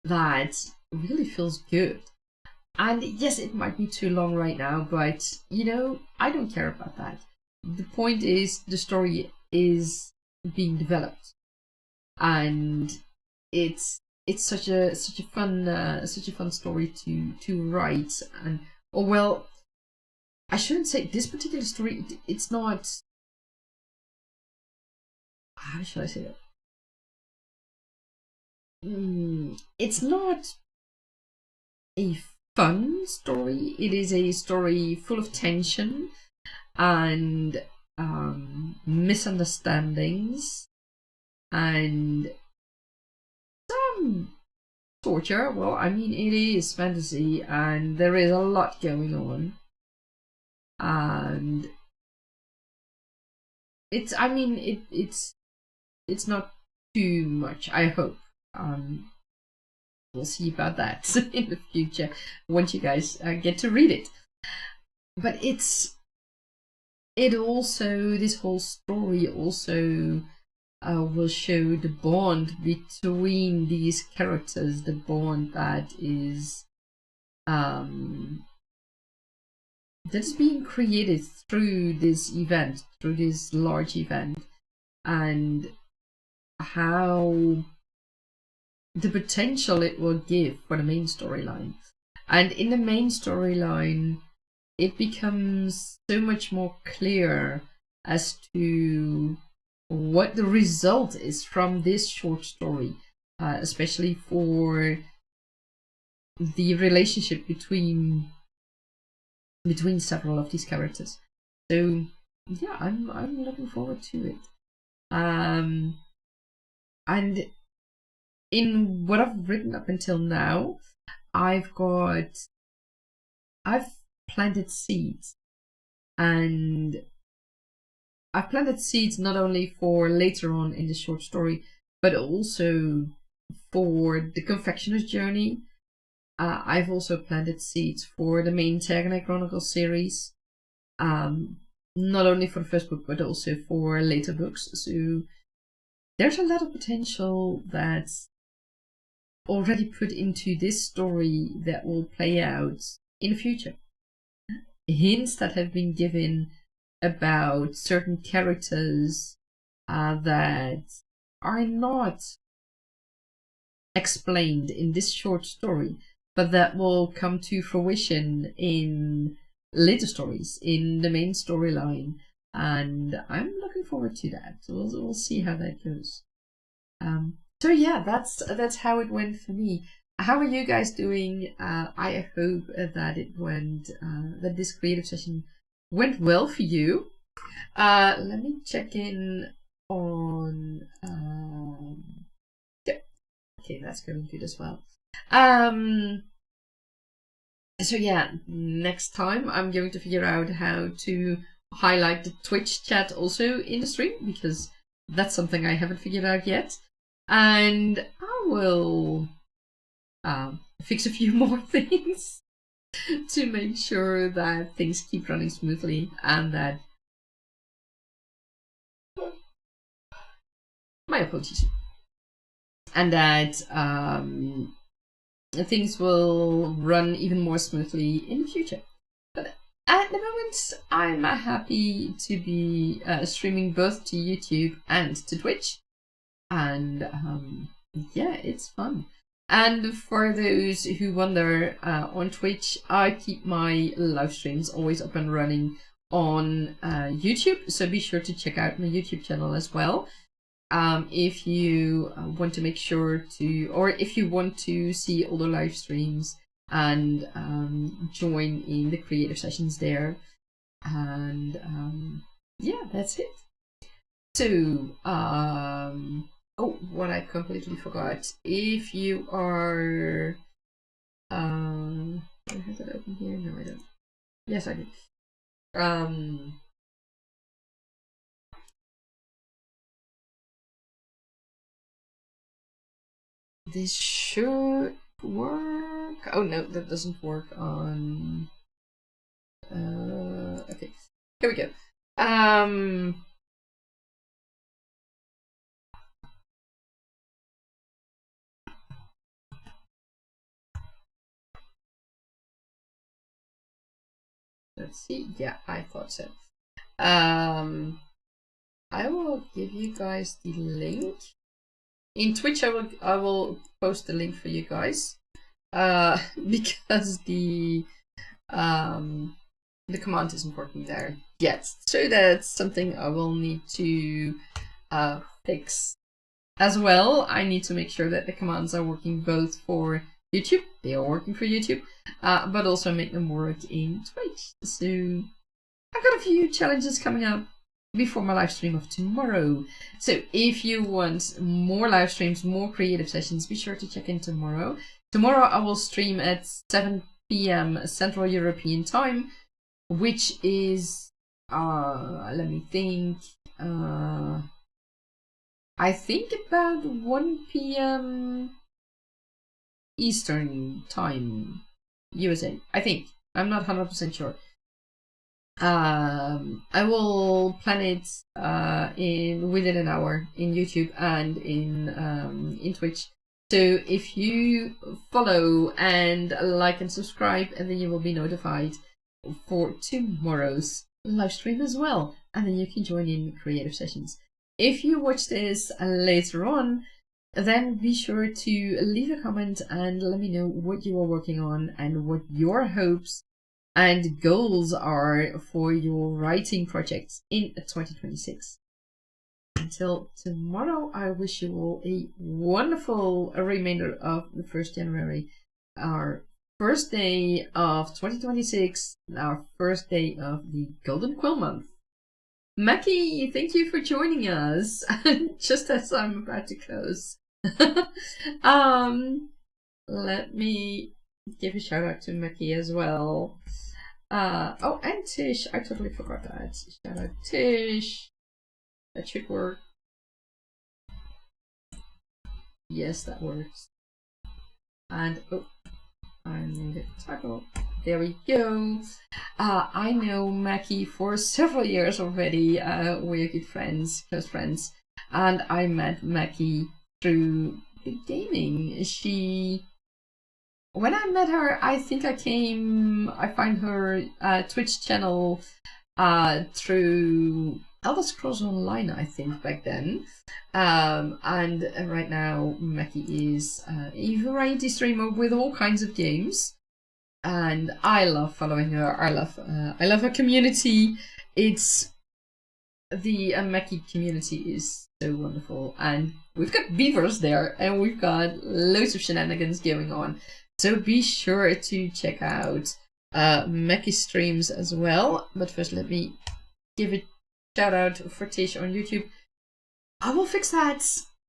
that really feels good. And yes, it might be too long right now, but you know, I don't care about that. The point is, the story is being developed, and it's such a fun story to write. And well, I shouldn't say this particular story. It's not. How should I say that? It's not a fun story. It is a story full of tension and misunderstandings and some torture. Well, I mean, it is fantasy and there is a lot going on, and it's not too much, I hope. We'll see about that in the future once you guys get to read it. But this whole story also will show the bond between these characters, the bond that is being created through this event, through this large event, and how the potential it will give for the main storyline. And in the main storyline, it becomes so much more clear as to what the result is from this short story, especially for the relationship between several of these characters. So yeah, I'm looking forward to it. And in what I've written up until now, I've planted seeds, and I've planted seeds not only for later on in the short story, but also for the confectioner's journey. I've also planted seeds for the main Tagonite Chronicles series, not only for the first book, but also for later books. So there's a lot of potential that's already put into this story that will play out in the future. Hints that have been given about certain characters that are not explained in this short story, but that will come to fruition in later stories, in the main storyline. And I'm looking forward to that. We'll see how that goes. So yeah, that's how it went for me. How are you guys doing? I hope that it went, that this creative session went well for you. Let me check in on. Yeah, okay, that's going good as well. So yeah, next time I'm going to figure out how to highlight the Twitch chat also in the stream, because that's something I haven't figured out yet. And I will fix a few more things to make sure that things keep running smoothly, and that my apologies, and that things will run even more smoothly in the future. But at the moment, I'm happy to be streaming both to YouTube and to Twitch, and yeah, it's fun. And for those who wonder, on Twitch, I keep my live streams always up and running on YouTube, so be sure to check out my YouTube channel as well. If you want to make sure to, or if you want to see all the live streams and join in the creative sessions there. And yeah, that's it. So, oh, what I completely forgot. If you are, has it open here? No, I don't. Yes, I do. This should work. Oh no, that doesn't work on. Okay, here we go. Let's see. Yeah, I thought so. I will give you guys the link. In Twitch, I will post the link for you guys, because the command isn't working there yet. So that's something I will need to fix as well. I need to make sure that the commands are working both for YouTube, they are working for YouTube, but also make them work in Twitch. So I've got a few challenges coming up before my live stream of tomorrow. So if you want more live streams, more creative sessions, be sure to check in tomorrow. Tomorrow I will stream at 7 p.m. Central European Time, which is, let me think, I think about 1 p.m. Eastern Time, USA, I think. I'm not 100% sure. I will plan it within an hour in YouTube and in Twitch. So if you follow and like and subscribe, and then you will be notified for tomorrow's live stream as well, and then you can join in creative sessions. If you watch this later on, then be sure to leave a comment and let me know what you are working on and what your hopes and goals are for your writing projects in 2026. Until tomorrow, I wish you all a wonderful remainder of the 1st January, our first day of 2026, our first day of the Golden Quill Month. Mackie, thank you for joining us. Just as I'm about to close. Let me give a shout out to Mackie as well. Oh, and Tish. I totally forgot that. Shout out Tish. That should work. Yes, that works. And oh, I made it toggle. There we go. I know Mackie for several years already. We're good friends, close friends. And I met Mackie through gaming. When I met her, I think I find her Twitch channel through Elder Scrolls Online, I think, back then. And right now, Mackie is a variety streamer with all kinds of games. And I love following her. I love her community. It's the Mackie community is so wonderful, and we've got beavers there, and we've got loads of shenanigans going on. So be sure to check out Mackie streams as well. But first, let me give a shout out for Tish on YouTube. I will fix that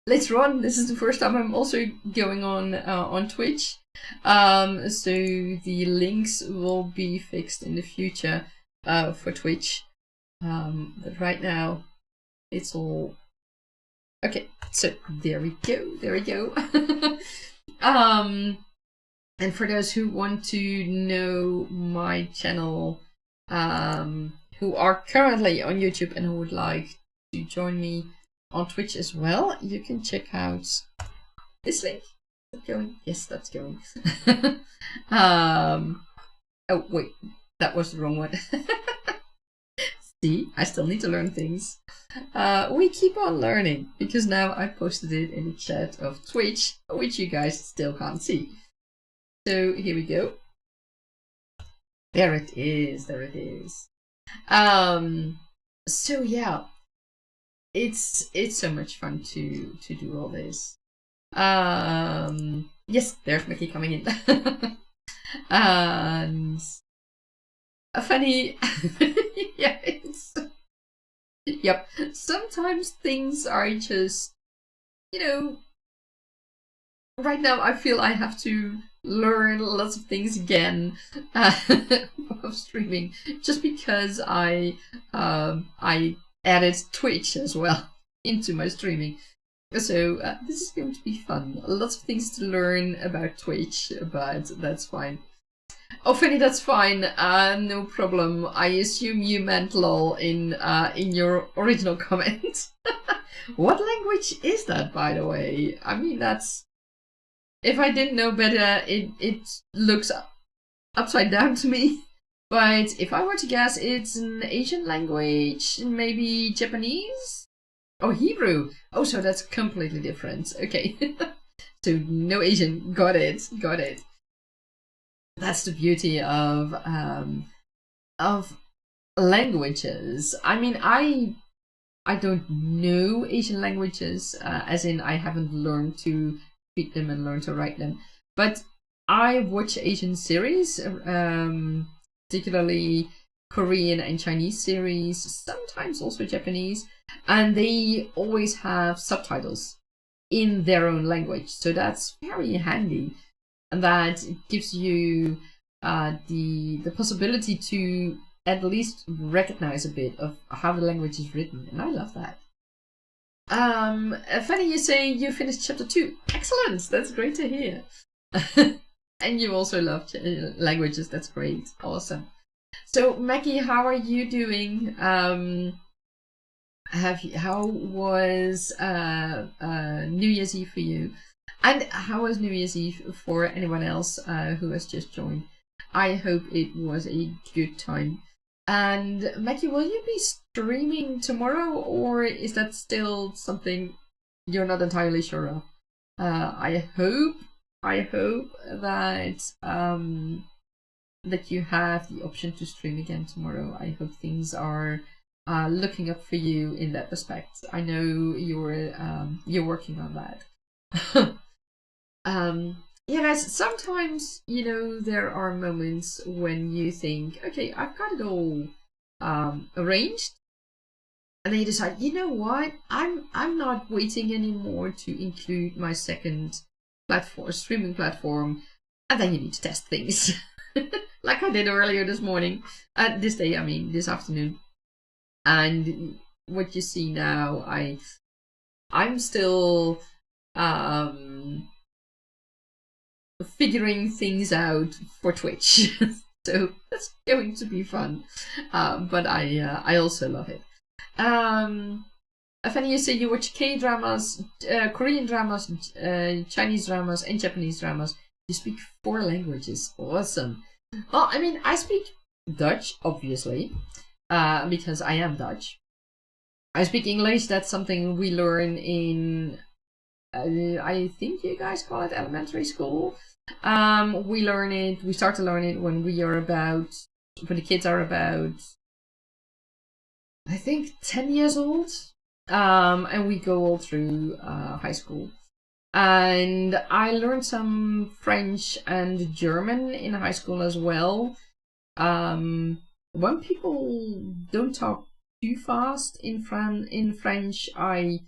later on. This is the first time I'm also going on Twitch. So the links will be fixed in the future for Twitch. But right now, it's all okay. So there we go. And for those who want to know my channel, who are currently on YouTube and who would like to join me on Twitch as well, you can check out this link. Is that going? Yes, that's going. Oh wait, that was the wrong one. See, I still need to learn things. We keep on learning, because now I posted it in the chat of Twitch, which you guys still can't see. So here we go. There it is. So yeah, it's so much fun to do all this. Yes, there's Mickey coming in. And a funny yeah, yep, sometimes things are just, right now I feel I have to learn lots of things again of streaming, just because I added Twitch as well into my streaming. So this is going to be fun. Lots of things to learn about Twitch, but that's fine. Oh, Fanny, that's fine. No problem. I assume you meant lol in your original comment. What language is that, by the way? I mean, that's... If I didn't know better, it looks upside down to me. But if I were to guess, it's an Asian language, maybe Japanese? Oh, Hebrew. Oh, so that's completely different. Okay. So no Asian. Got it. That's the beauty of languages. I mean, I don't know Asian languages, as in I haven't learned to speak them and learn to write them. But I watch Asian series, particularly Korean and Chinese series, sometimes also Japanese, and they always have subtitles in their own language. So that's very handy. And that gives you the possibility to at least recognize a bit of how the language is written. And I love that. Fanny, you say you finished chapter 2. Excellent! That's great to hear. And you also love languages. That's great. Awesome. So, Mackie, how are you doing? How was New Year's Eve for you? And how was New Year's Eve for anyone else who has just joined? I hope it was a good time. And Mackie, will you be streaming tomorrow, or is that still something you're not entirely sure of? I hope that that you have the option to stream again tomorrow. I hope things are looking up for you in that respect. I know you're working on that. Yeah, guys, sometimes, there are moments when you think, okay, I've got it all arranged, And then you decide, you know what? I'm not waiting anymore to include my second platform, streaming platform, and then you need to test things, like I did earlier this morning, this day. I mean, this afternoon. And what you see now, I'm still figuring things out for Twitch, so that's going to be fun. But I also love it. Fanny, you say you watch K-dramas, Korean dramas, Chinese dramas, and Japanese dramas. You speak 4 languages. Awesome. Well, I mean, I speak Dutch, obviously, because I am Dutch. I speak English. That's something we learn in, I think you guys call it elementary school. We start to learn it when the kids are about, I think, 10 years old. And we go all through high school. And I learned some French and German in high school as well. When people don't talk too fast in French, I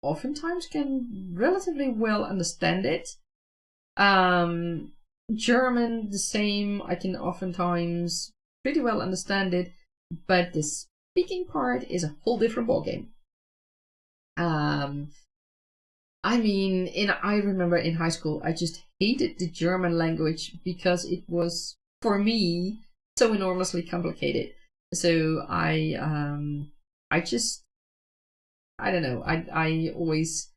oftentimes can relatively well understand it. German, the same. I can oftentimes pretty well understand it, but the speaking part is a whole different ballgame. I mean, I remember in high school, I just hated the German language because it was, for me, so enormously complicated. So I don't know. I always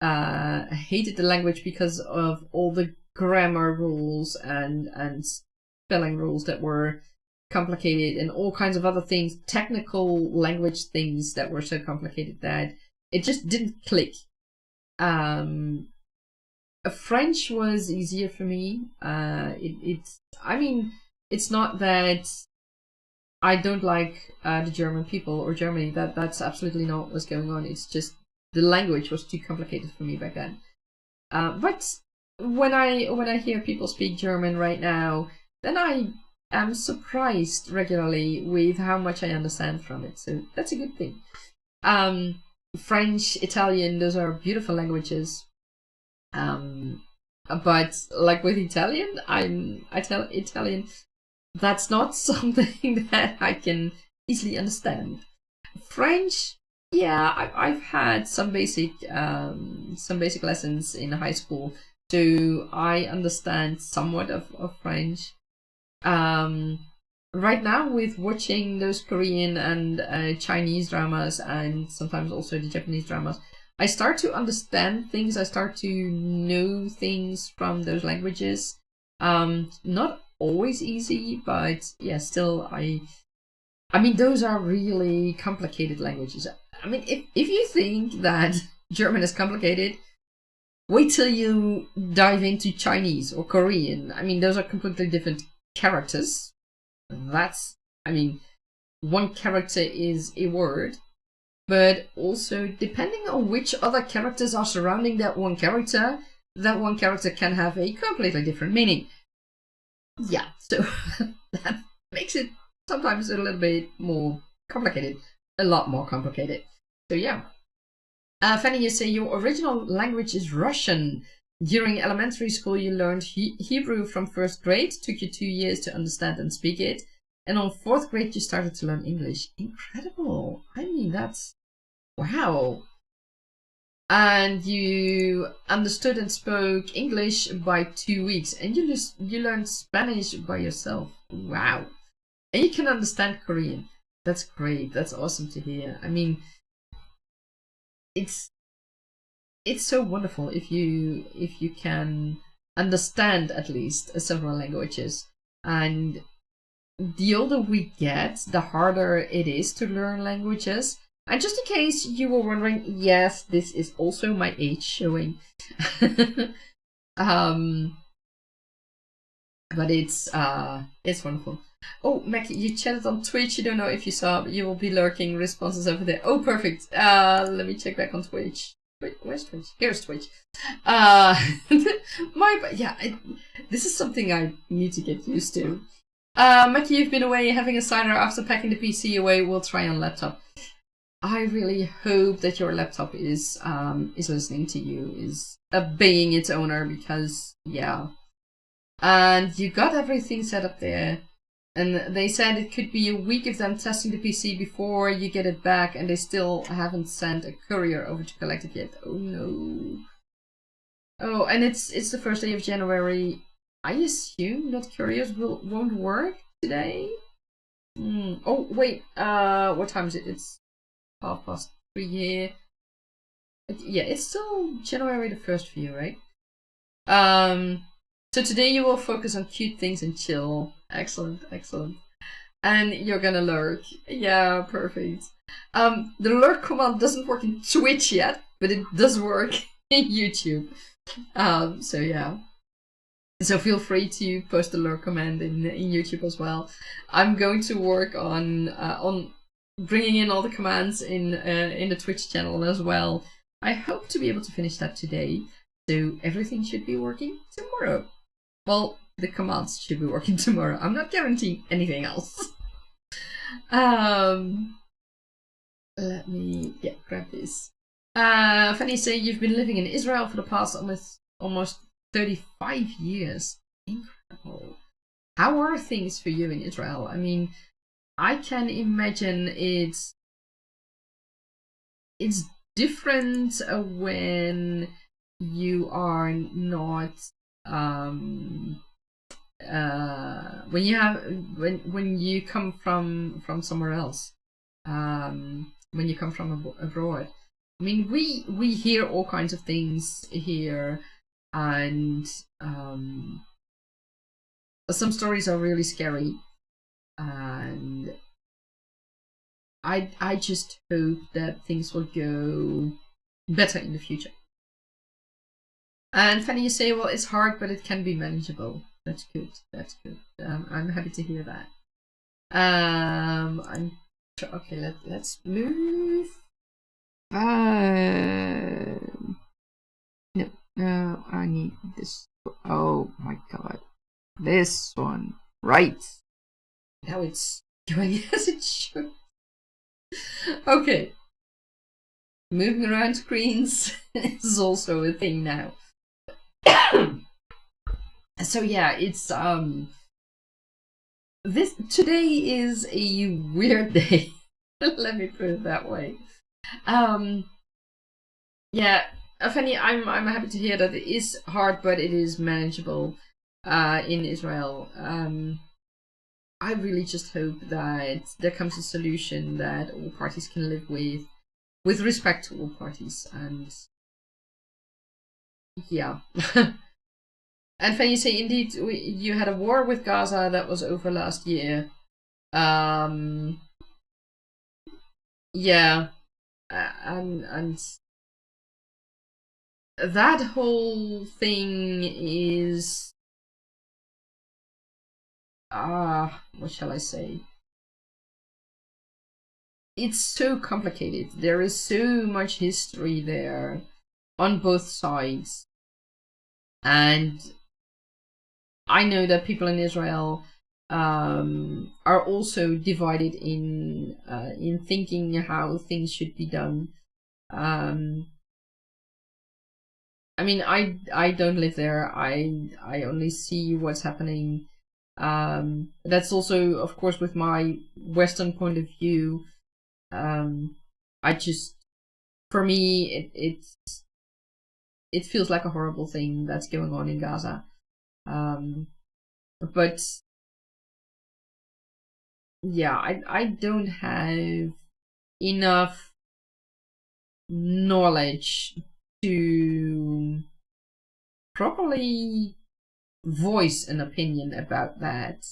hated the language because of all the grammar rules and spelling rules that were complicated, and all kinds of other things, technical language things that were so complicated that it just didn't click. French was easier for me. I mean, it's not that I don't like the German people or Germany. That's absolutely not what's going on. It's just the language was too complicated for me back then. But when I hear people speak German right now, then I am surprised regularly with how much I understand from it. So that's a good thing. French, Italian, those are beautiful languages. But like with Italian, Italian, that's not something that I can easily understand. French, yeah, I've had some basic lessons in high school, so I understand somewhat of French. Right now, with watching those Korean and Chinese dramas, and sometimes also the Japanese dramas, I start to understand things. I start to know things from those languages. Not always easy, but yeah, still, I mean, those are really complicated languages. I mean, if you think that German is complicated, wait till you dive into Chinese or Korean. I mean, those are completely different characters. I mean, one character is a word, but also depending on which other characters are surrounding that one character can have a completely different meaning. Yeah, so that makes it sometimes a little bit more complicated, a lot more complicated. So yeah. Fanny, you say your original language is Russian. During elementary school, you learned Hebrew from first grade. Took you 2 years to understand and speak it. And on 4th grade, you started to learn English. Incredible. I mean, that's... wow. And you understood and spoke English by 2 weeks. And you learned Spanish by yourself. Wow. And you can understand Korean. That's great. That's awesome to hear. I mean, it's so wonderful if you can understand at least several languages. And the older we get, the harder it is to learn languages. And just in case you were wondering, yes, this is also my age showing. But it's wonderful. Oh, Mackie, you chatted on Twitch. You don't know if you saw, but you will be lurking responses over there. Oh, perfect. Let me check back on Twitch. Wait, where's Twitch? Here's Twitch. This is something I need to get used to. Mackie, you've been away having a cider after packing the PC away. We'll try on laptop. I really hope that your laptop is listening to you, is obeying its owner, because yeah. And you got everything set up there. And they said it could be a week of them testing the PC before you get it back, and they still haven't sent a courier over to collect it yet. Oh no. Oh, and it's the first day of January. I assume that couriers won't work today. Oh wait, what time is it? It's 3:30 here. Yeah, it's still January the 1st for you, right? So today you will focus on cute things and chill. Excellent, excellent. And you're gonna lurk. Yeah, perfect. The lurk command doesn't work in Twitch yet, but it does work in YouTube. So yeah. So feel free to post the lurk command in YouTube as well. I'm going to work on bringing in all the commands in the Twitch channel as well. I hope to be able to finish that today, so everything should be working tomorrow. Well, the commands should be working tomorrow. I'm not guaranteeing anything else. Let me grab this. Fanny say you've been living in Israel for the past almost 35 years. Incredible. How are things for you in Israel? I mean, I can imagine it's different when you are not when you come from somewhere else, when you come from abroad. I mean, we hear all kinds of things here, and some stories are really scary, and I just hope that things will go better in the future. And Fanny, you say, well, it's hard, but it can be manageable. That's good. That's good. I'm happy to hear that. Okay. Let's move. No, I need this. Oh my god, this one. Right. Now it's going as it should. Okay. Moving around screens is also a thing now. So yeah, it's today is a weird day. Let me put it that way. Yeah, Fanny, I'm happy to hear that it is hard, but it is manageable in Israel. I really just hope that there comes a solution that all parties can live with respect to all parties, and yeah. And Fanny, you say, indeed, you had a war with Gaza that was over last year. Yeah, and that whole thing is, what shall I say? It's so complicated. There is so much history there on both sides, and I know that people in Israel are also divided in thinking how things should be done. I mean, I don't live there. I only see what's happening. That's also, of course, with my Western point of view. I just, for me, it feels like a horrible thing that's going on in Gaza. But yeah, I don't have enough knowledge to properly voice an opinion about that,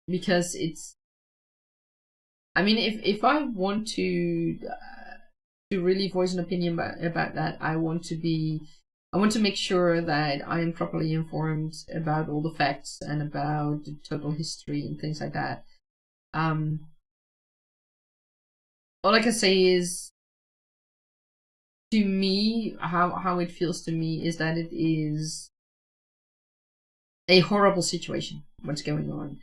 because it's, I mean, if I want to really voice an opinion about that, I want to make sure that I am properly informed about all the facts and about the total history and things like that. All I can say is, to me, how it feels to me is that it is a horrible situation, what's going on.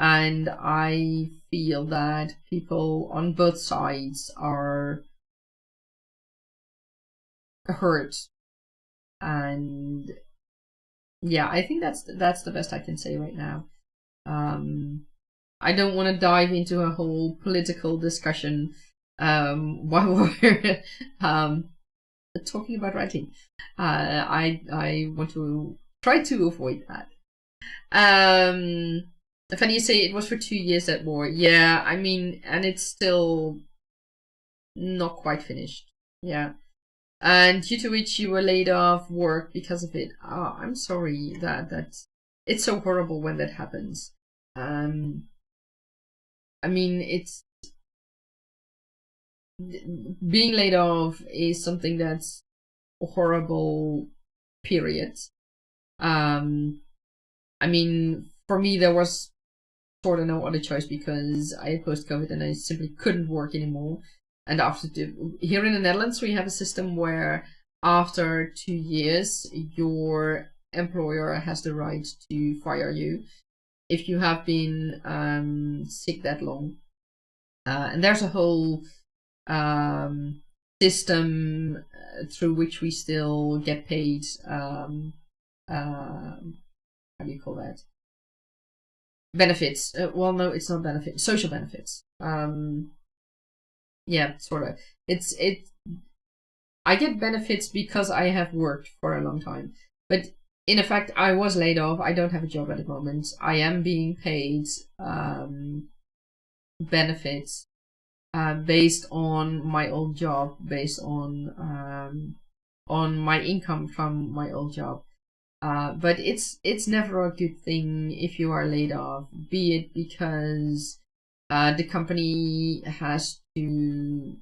and I feel that people on both sides are hurt. And yeah, I think that's the best I can say right now. I don't want to dive into a whole political discussion while we're talking about writing. I want to try to avoid that. Funny you say it was for 2 years that war. Yeah, I mean, and it's still not quite finished. Yeah. And due to which you were laid off work because of it. Oh, I'm sorry that's it's so horrible when that happens. I mean, it's being laid off is something that's horrible, period. I mean, for me, there was sort of no other choice because I had post-COVID and I simply couldn't work anymore. And here in the Netherlands, we have a system where after 2 years, your employer has the right to fire you if you have been sick that long. And there's a whole system through which we still get paid. How do you call that? Benefits. Well, no, it's not benefits. Social benefits. Yeah, sort of. I get benefits because I have worked for a long time, but in effect, I was laid off. I don't have a job at the moment. I am being paid benefits based on my old job, based on my income from my old job. But it's never a good thing if you are laid off, be it because the company has to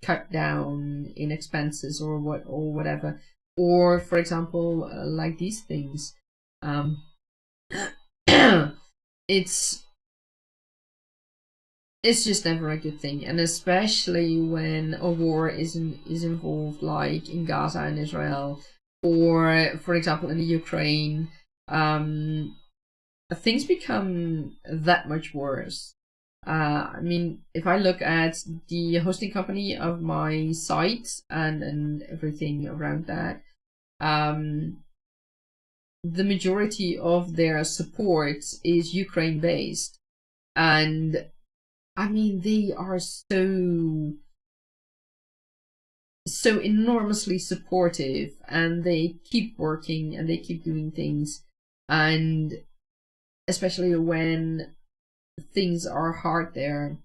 cut down in expenses or whatever, or for example, like these things. It's just never a good thing, and especially when a war is involved, like in Gaza and Israel, or for example in the Ukraine. Things become that much worse. I mean, if I look at the hosting company of my site and everything around that, the majority of their support is Ukraine based, and I mean, they are so enormously supportive, and they keep working and they keep doing things, and especially when things are hard there,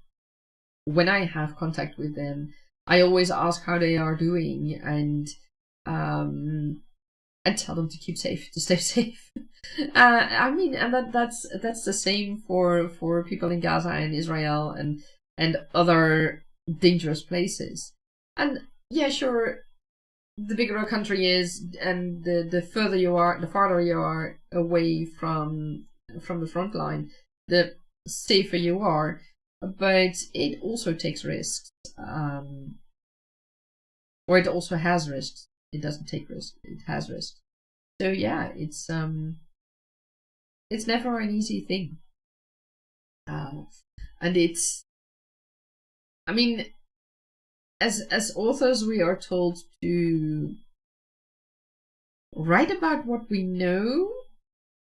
when I have contact with them, I always ask how they are doing and tell them to keep safe, to stay safe. I mean, and that's the same for people in Gaza and Israel and other dangerous places. And yeah, sure, the bigger a country is, and the farther you are away from the front line, the safer you are. But it also takes risks, or it also has risks. It doesn't take risks; it has risks. So yeah, it's never an easy thing, and it's. I mean, as authors, we are told to write about what we know.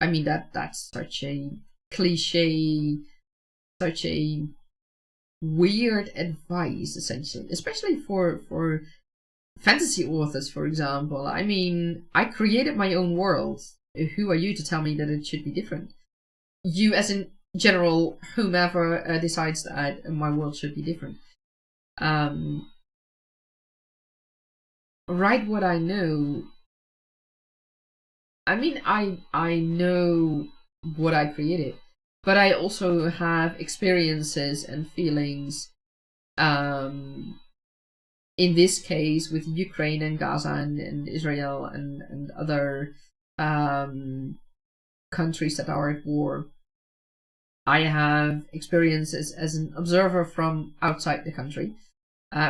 I mean, that's such a cliche, such a weird advice, essentially, especially for fantasy authors, for example. I mean, I created my own world. Who are you to tell me that it should be different? You, as in general, whomever decides that my world should be different. Write what I know. I mean, I know what I created, but I also have experiences and feelings. In this case, with Ukraine and Gaza and Israel and other countries that are at war, I have experiences as an observer from outside the country,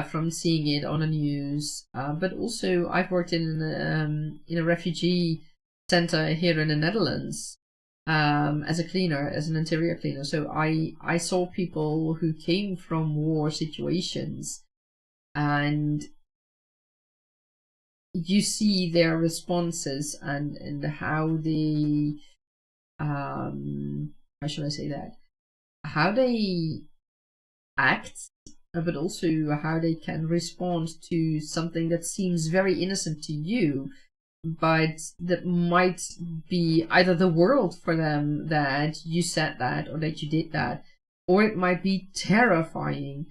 from seeing it on the news. But also, I've worked in a refugee center here in the Netherlands, as a cleaner, as an interior cleaner. So I saw people who came from war situations, and you see their responses and how they how should I say that, how they act, but also how they can respond to something that seems very innocent to you, but that might be either the world for them, that you said that or that you did that, or it might be terrifying.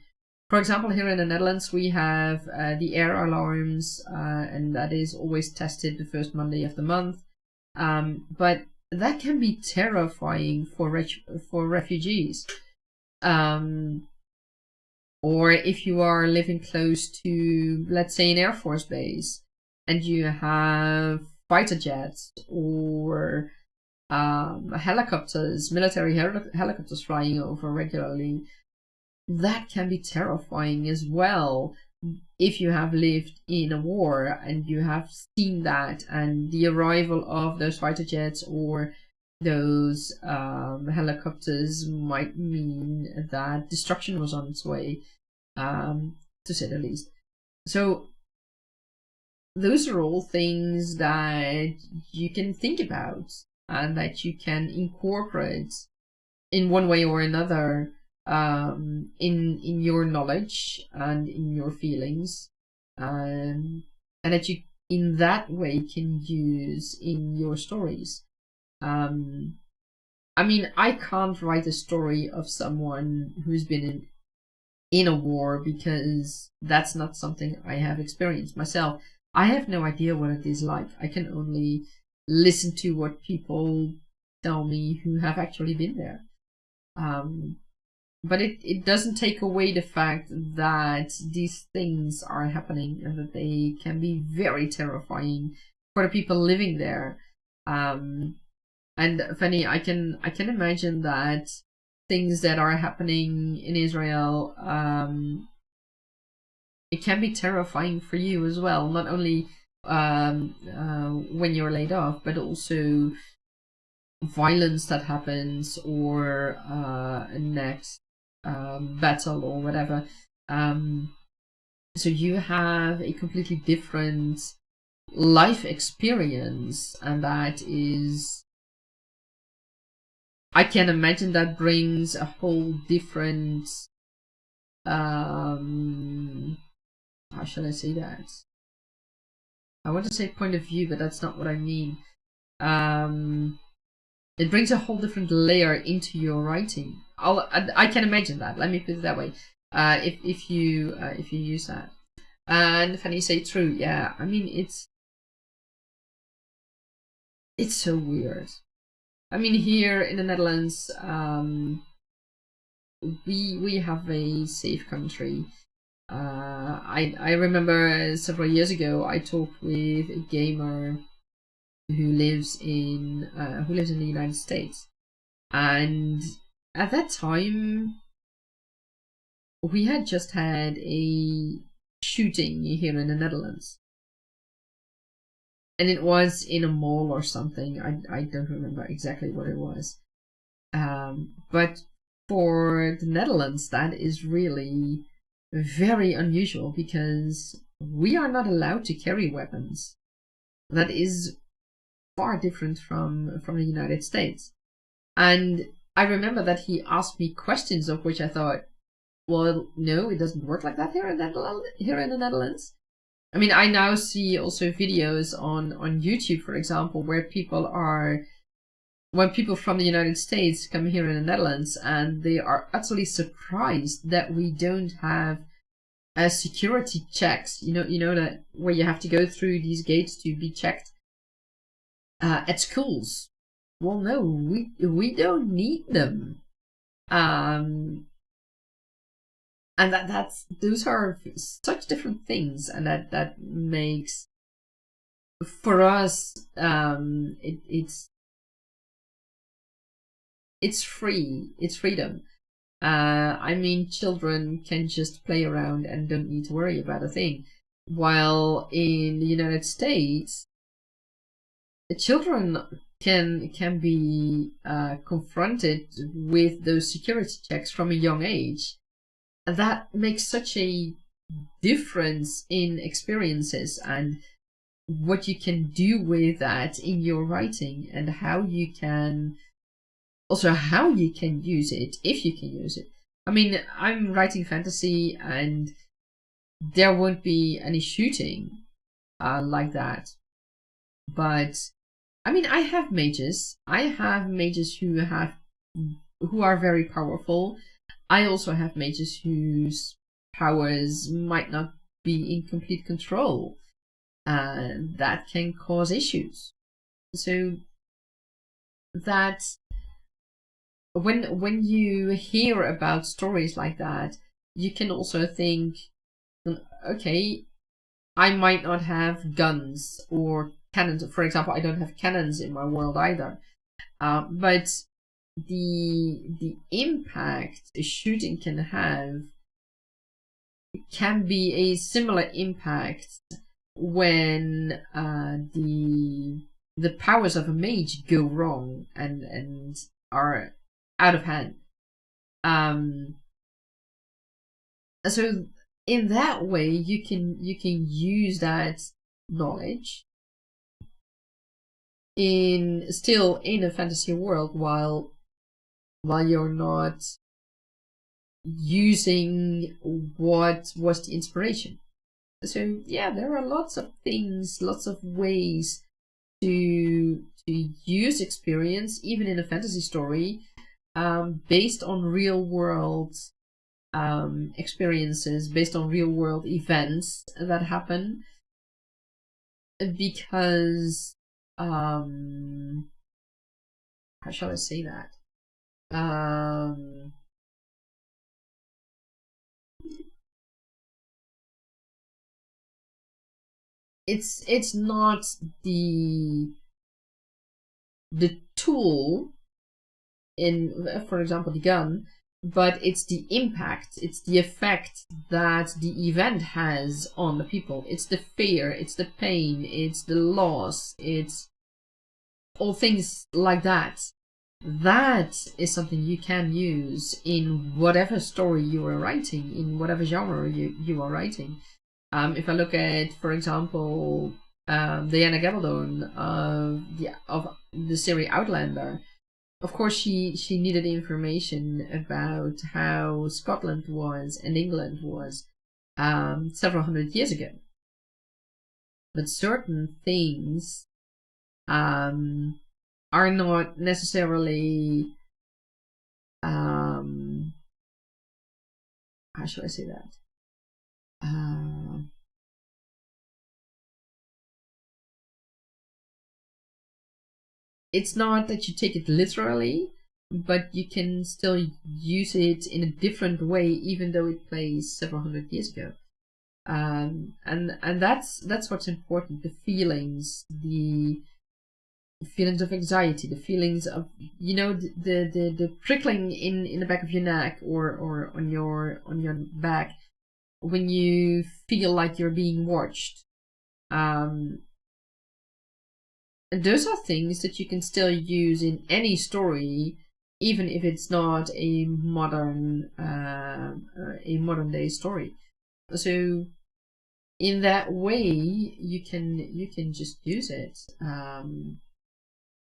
For example, here in the Netherlands, we have the air alarms, and that is always tested the first Monday of the month. But that can be terrifying for refugees. Or if you are living close to, let's say, an Air Force base, and you have fighter jets or helicopters, military helicopters flying over regularly, that can be terrifying as well if you have lived in a war and you have seen that, and the arrival of those fighter jets or those helicopters might mean that destruction was on its way, to say the least. So those are all things that you can think about and that you can incorporate in one way or another in your knowledge and in your feelings, and that you in that way can use in your stories. I mean, I can't write a story of someone who's been in a war, because that's not something I have experienced myself. I have no idea what it is like. I can only listen to what people tell me who have actually been there. But it doesn't take away the fact that these things are happening and that they can be very terrifying for the people living there. And Fanny, I can imagine that things that are happening in Israel, it can be terrifying for you as well. Not only when you're laid off, but also violence that happens, or next battle or whatever. So you have a completely different life experience, and that is, I can imagine that brings a whole different how shall I say that? I want to say point of view, but that's not what I mean. It brings a whole different layer into your writing. I can imagine that. Let me put it that way. If you use that, and Fanny say true. Yeah, I mean it's so weird. I mean, here in the Netherlands, we have a safe country. I remember several years ago I talked with a gamer who lives in the United States, and at that time we had just had a shooting here in the Netherlands, and it was in a mall or something. I don't remember exactly what it was, but for the Netherlands that is really very unusual, because we are not allowed to carry weapons. That is far different from the United States. And I remember that he asked me questions of which I thought, well, no, it doesn't work like that here in the Netherlands. I mean, I now see also videos on YouTube, for example, where when people from the United States come here in the Netherlands, and they are utterly surprised that we don't have security checks. You know that where you have to go through these gates to be checked at schools. Well, no, we don't need them. And those are such different things, and that makes, for us, it's freedom. I mean, children can just play around and don't need to worry about a thing. While in the United States, children can be confronted with those security checks from a young age. And that makes such a difference in experiences and what you can do with that in your writing, and how you can use it, if you can use it. I mean, I'm writing fantasy and there won't be any shooting like that. But I mean, I have mages. Who are very powerful. I also have mages whose powers might not be in complete control. And that can cause issues. So that when you hear about stories like that, you can also think, okay, I might not have guns or cannons. For example, I don't have cannons in my world either. But the impact a shooting can have can be a similar impact when the powers of a mage go wrong and are out of hand. So in that way, you can use that knowledge in a fantasy world while you're not using what was the inspiration. So yeah, there are lots of things, lots of ways to use experience, even in a fantasy story, based on real world experiences, based on real world events that happen. Because how shall I say that? It's not the tool in, for example, the gun, but it's the impact, it's the effect that the event has on the people. It's the fear, it's the pain, it's the loss, it's all things like that. That is something you can use in whatever story you are writing, in whatever genre you are writing. If I look at, for example, Diana Gabaldon of the series Outlander, of course she needed information about how Scotland was and England was several hundred years ago. But certain things are not necessarily how should I say that? It's not that you take it literally, but you can still use it in a different way, even though it plays several hundred years ago. And that's what's important. The feelings of anxiety, the feelings of, you know, the prickling in the back of your neck or on your back when you feel like you're being watched. And those are things that you can still use in any story, even if it's not a modern day story. So in that way, you can just use it.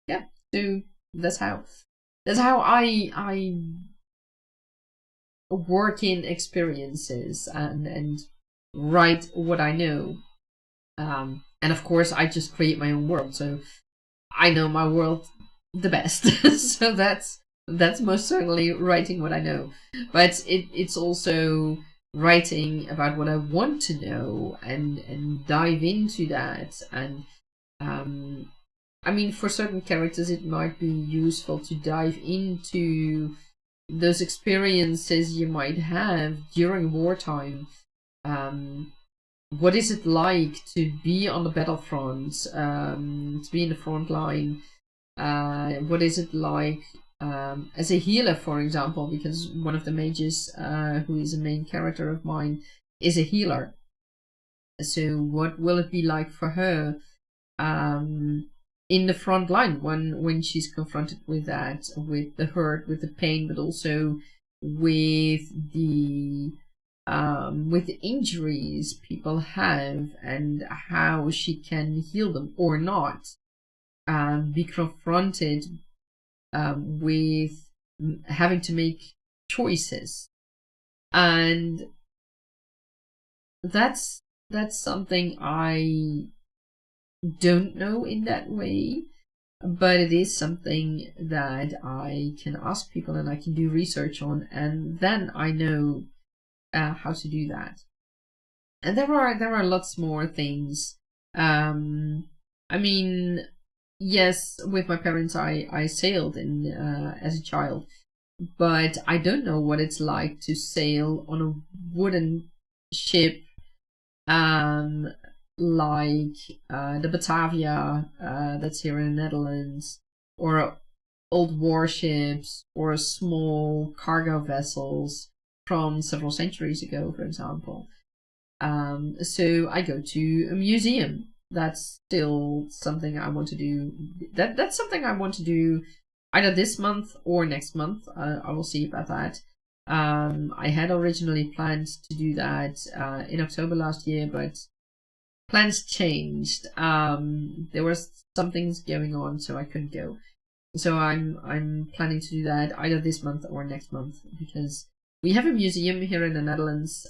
Yeah. So that's how I work in experiences and write what I know. And of course, I just create my own world, so I know my world the best. So that's most certainly writing what I know. But it's also writing about what I want to know and dive into that. And I mean, for certain characters, it might be useful to dive into those experiences you might have during wartime. What is it like to be on the battlefront, to be in the front line? What is it like as a healer, for example? Because one of the mages, who is a main character of mine, is a healer. So what will it be like for her in the front line when she's confronted with that, with the hurt, with the pain, but also with the injuries people have and how she can heal them or not. Be confronted with having to make choices, and that's something I don't know in that way, but it is something that I can ask people and I can do research on, and then I know how to do that. And there are lots more things. I mean, yes, with my parents I sailed in as a child, but I don't know what it's like to sail on a wooden ship, like the Batavia that's here in the Netherlands, or old warships, or small cargo vessels from several centuries ago, for example. So I go to a museum. That's still something I want to do. That's something I want to do either this month or next month. I will see about that. I had originally planned to do that in October last year, but plans changed. There were some things going on, so I couldn't go. So I'm planning to do that either this month or next month, because we have a museum here in the Netherlands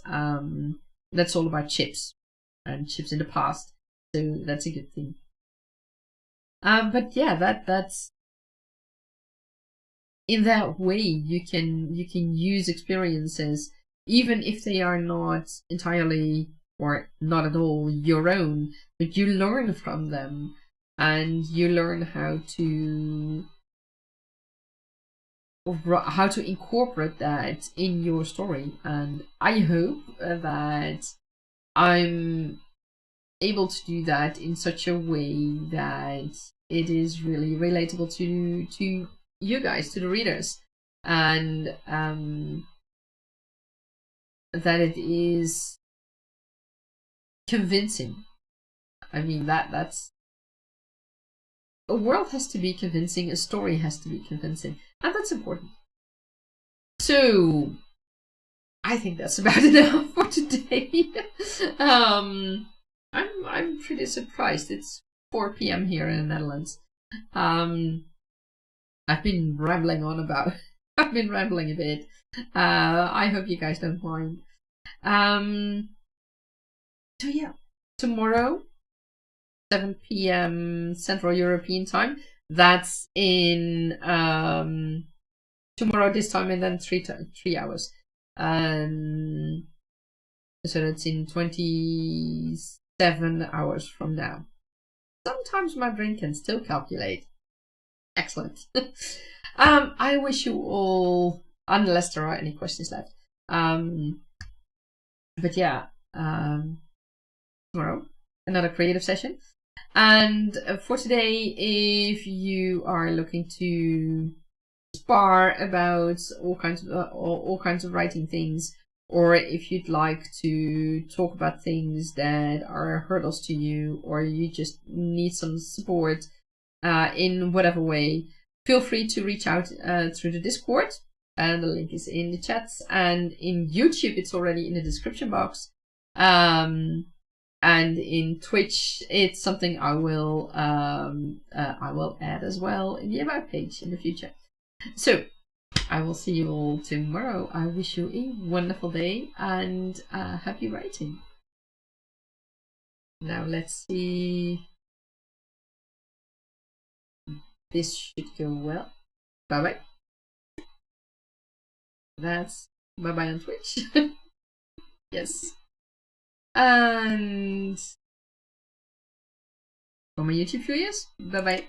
that's all about ships and ships in the past. So that's a good thing. But yeah, that's in that way you can use experiences, even if they are not entirely or not at all your own, but you learn from them and you learn how to incorporate that in your story. And I hope that I'm able to do that in such a way that it is really relatable to you guys, to the readers, and that it is convincing. I mean, that's a world has to be convincing, a story has to be convincing, and that's important. So I think that's about enough for today. I'm pretty surprised. It's 4 p.m. here in the Netherlands. I've been rambling on about. I've been rambling a bit. I hope you guys don't mind. So yeah, tomorrow, 7 p.m. Central European time. That's in tomorrow this time, and then 3 hours. So that's in 27 hours from now. Sometimes my brain can still calculate. Excellent. I wish you all, unless there are any questions left. But yeah, tomorrow, another creative session. And for today, if you are looking to spar about all kinds of writing things, or if you'd like to talk about things that are hurdles to you, or you just need some support in whatever way, feel free to reach out through the Discord, and the link is in the chats, and in YouTube it's already in the description box, and in Twitch it's something I will add as well in the about page in the future. So I will see you all tomorrow. I wish you a wonderful day and happy writing. Now let's see. This should go well. Bye bye. That's bye bye on Twitch. Yes. And for my YouTube viewers, bye bye.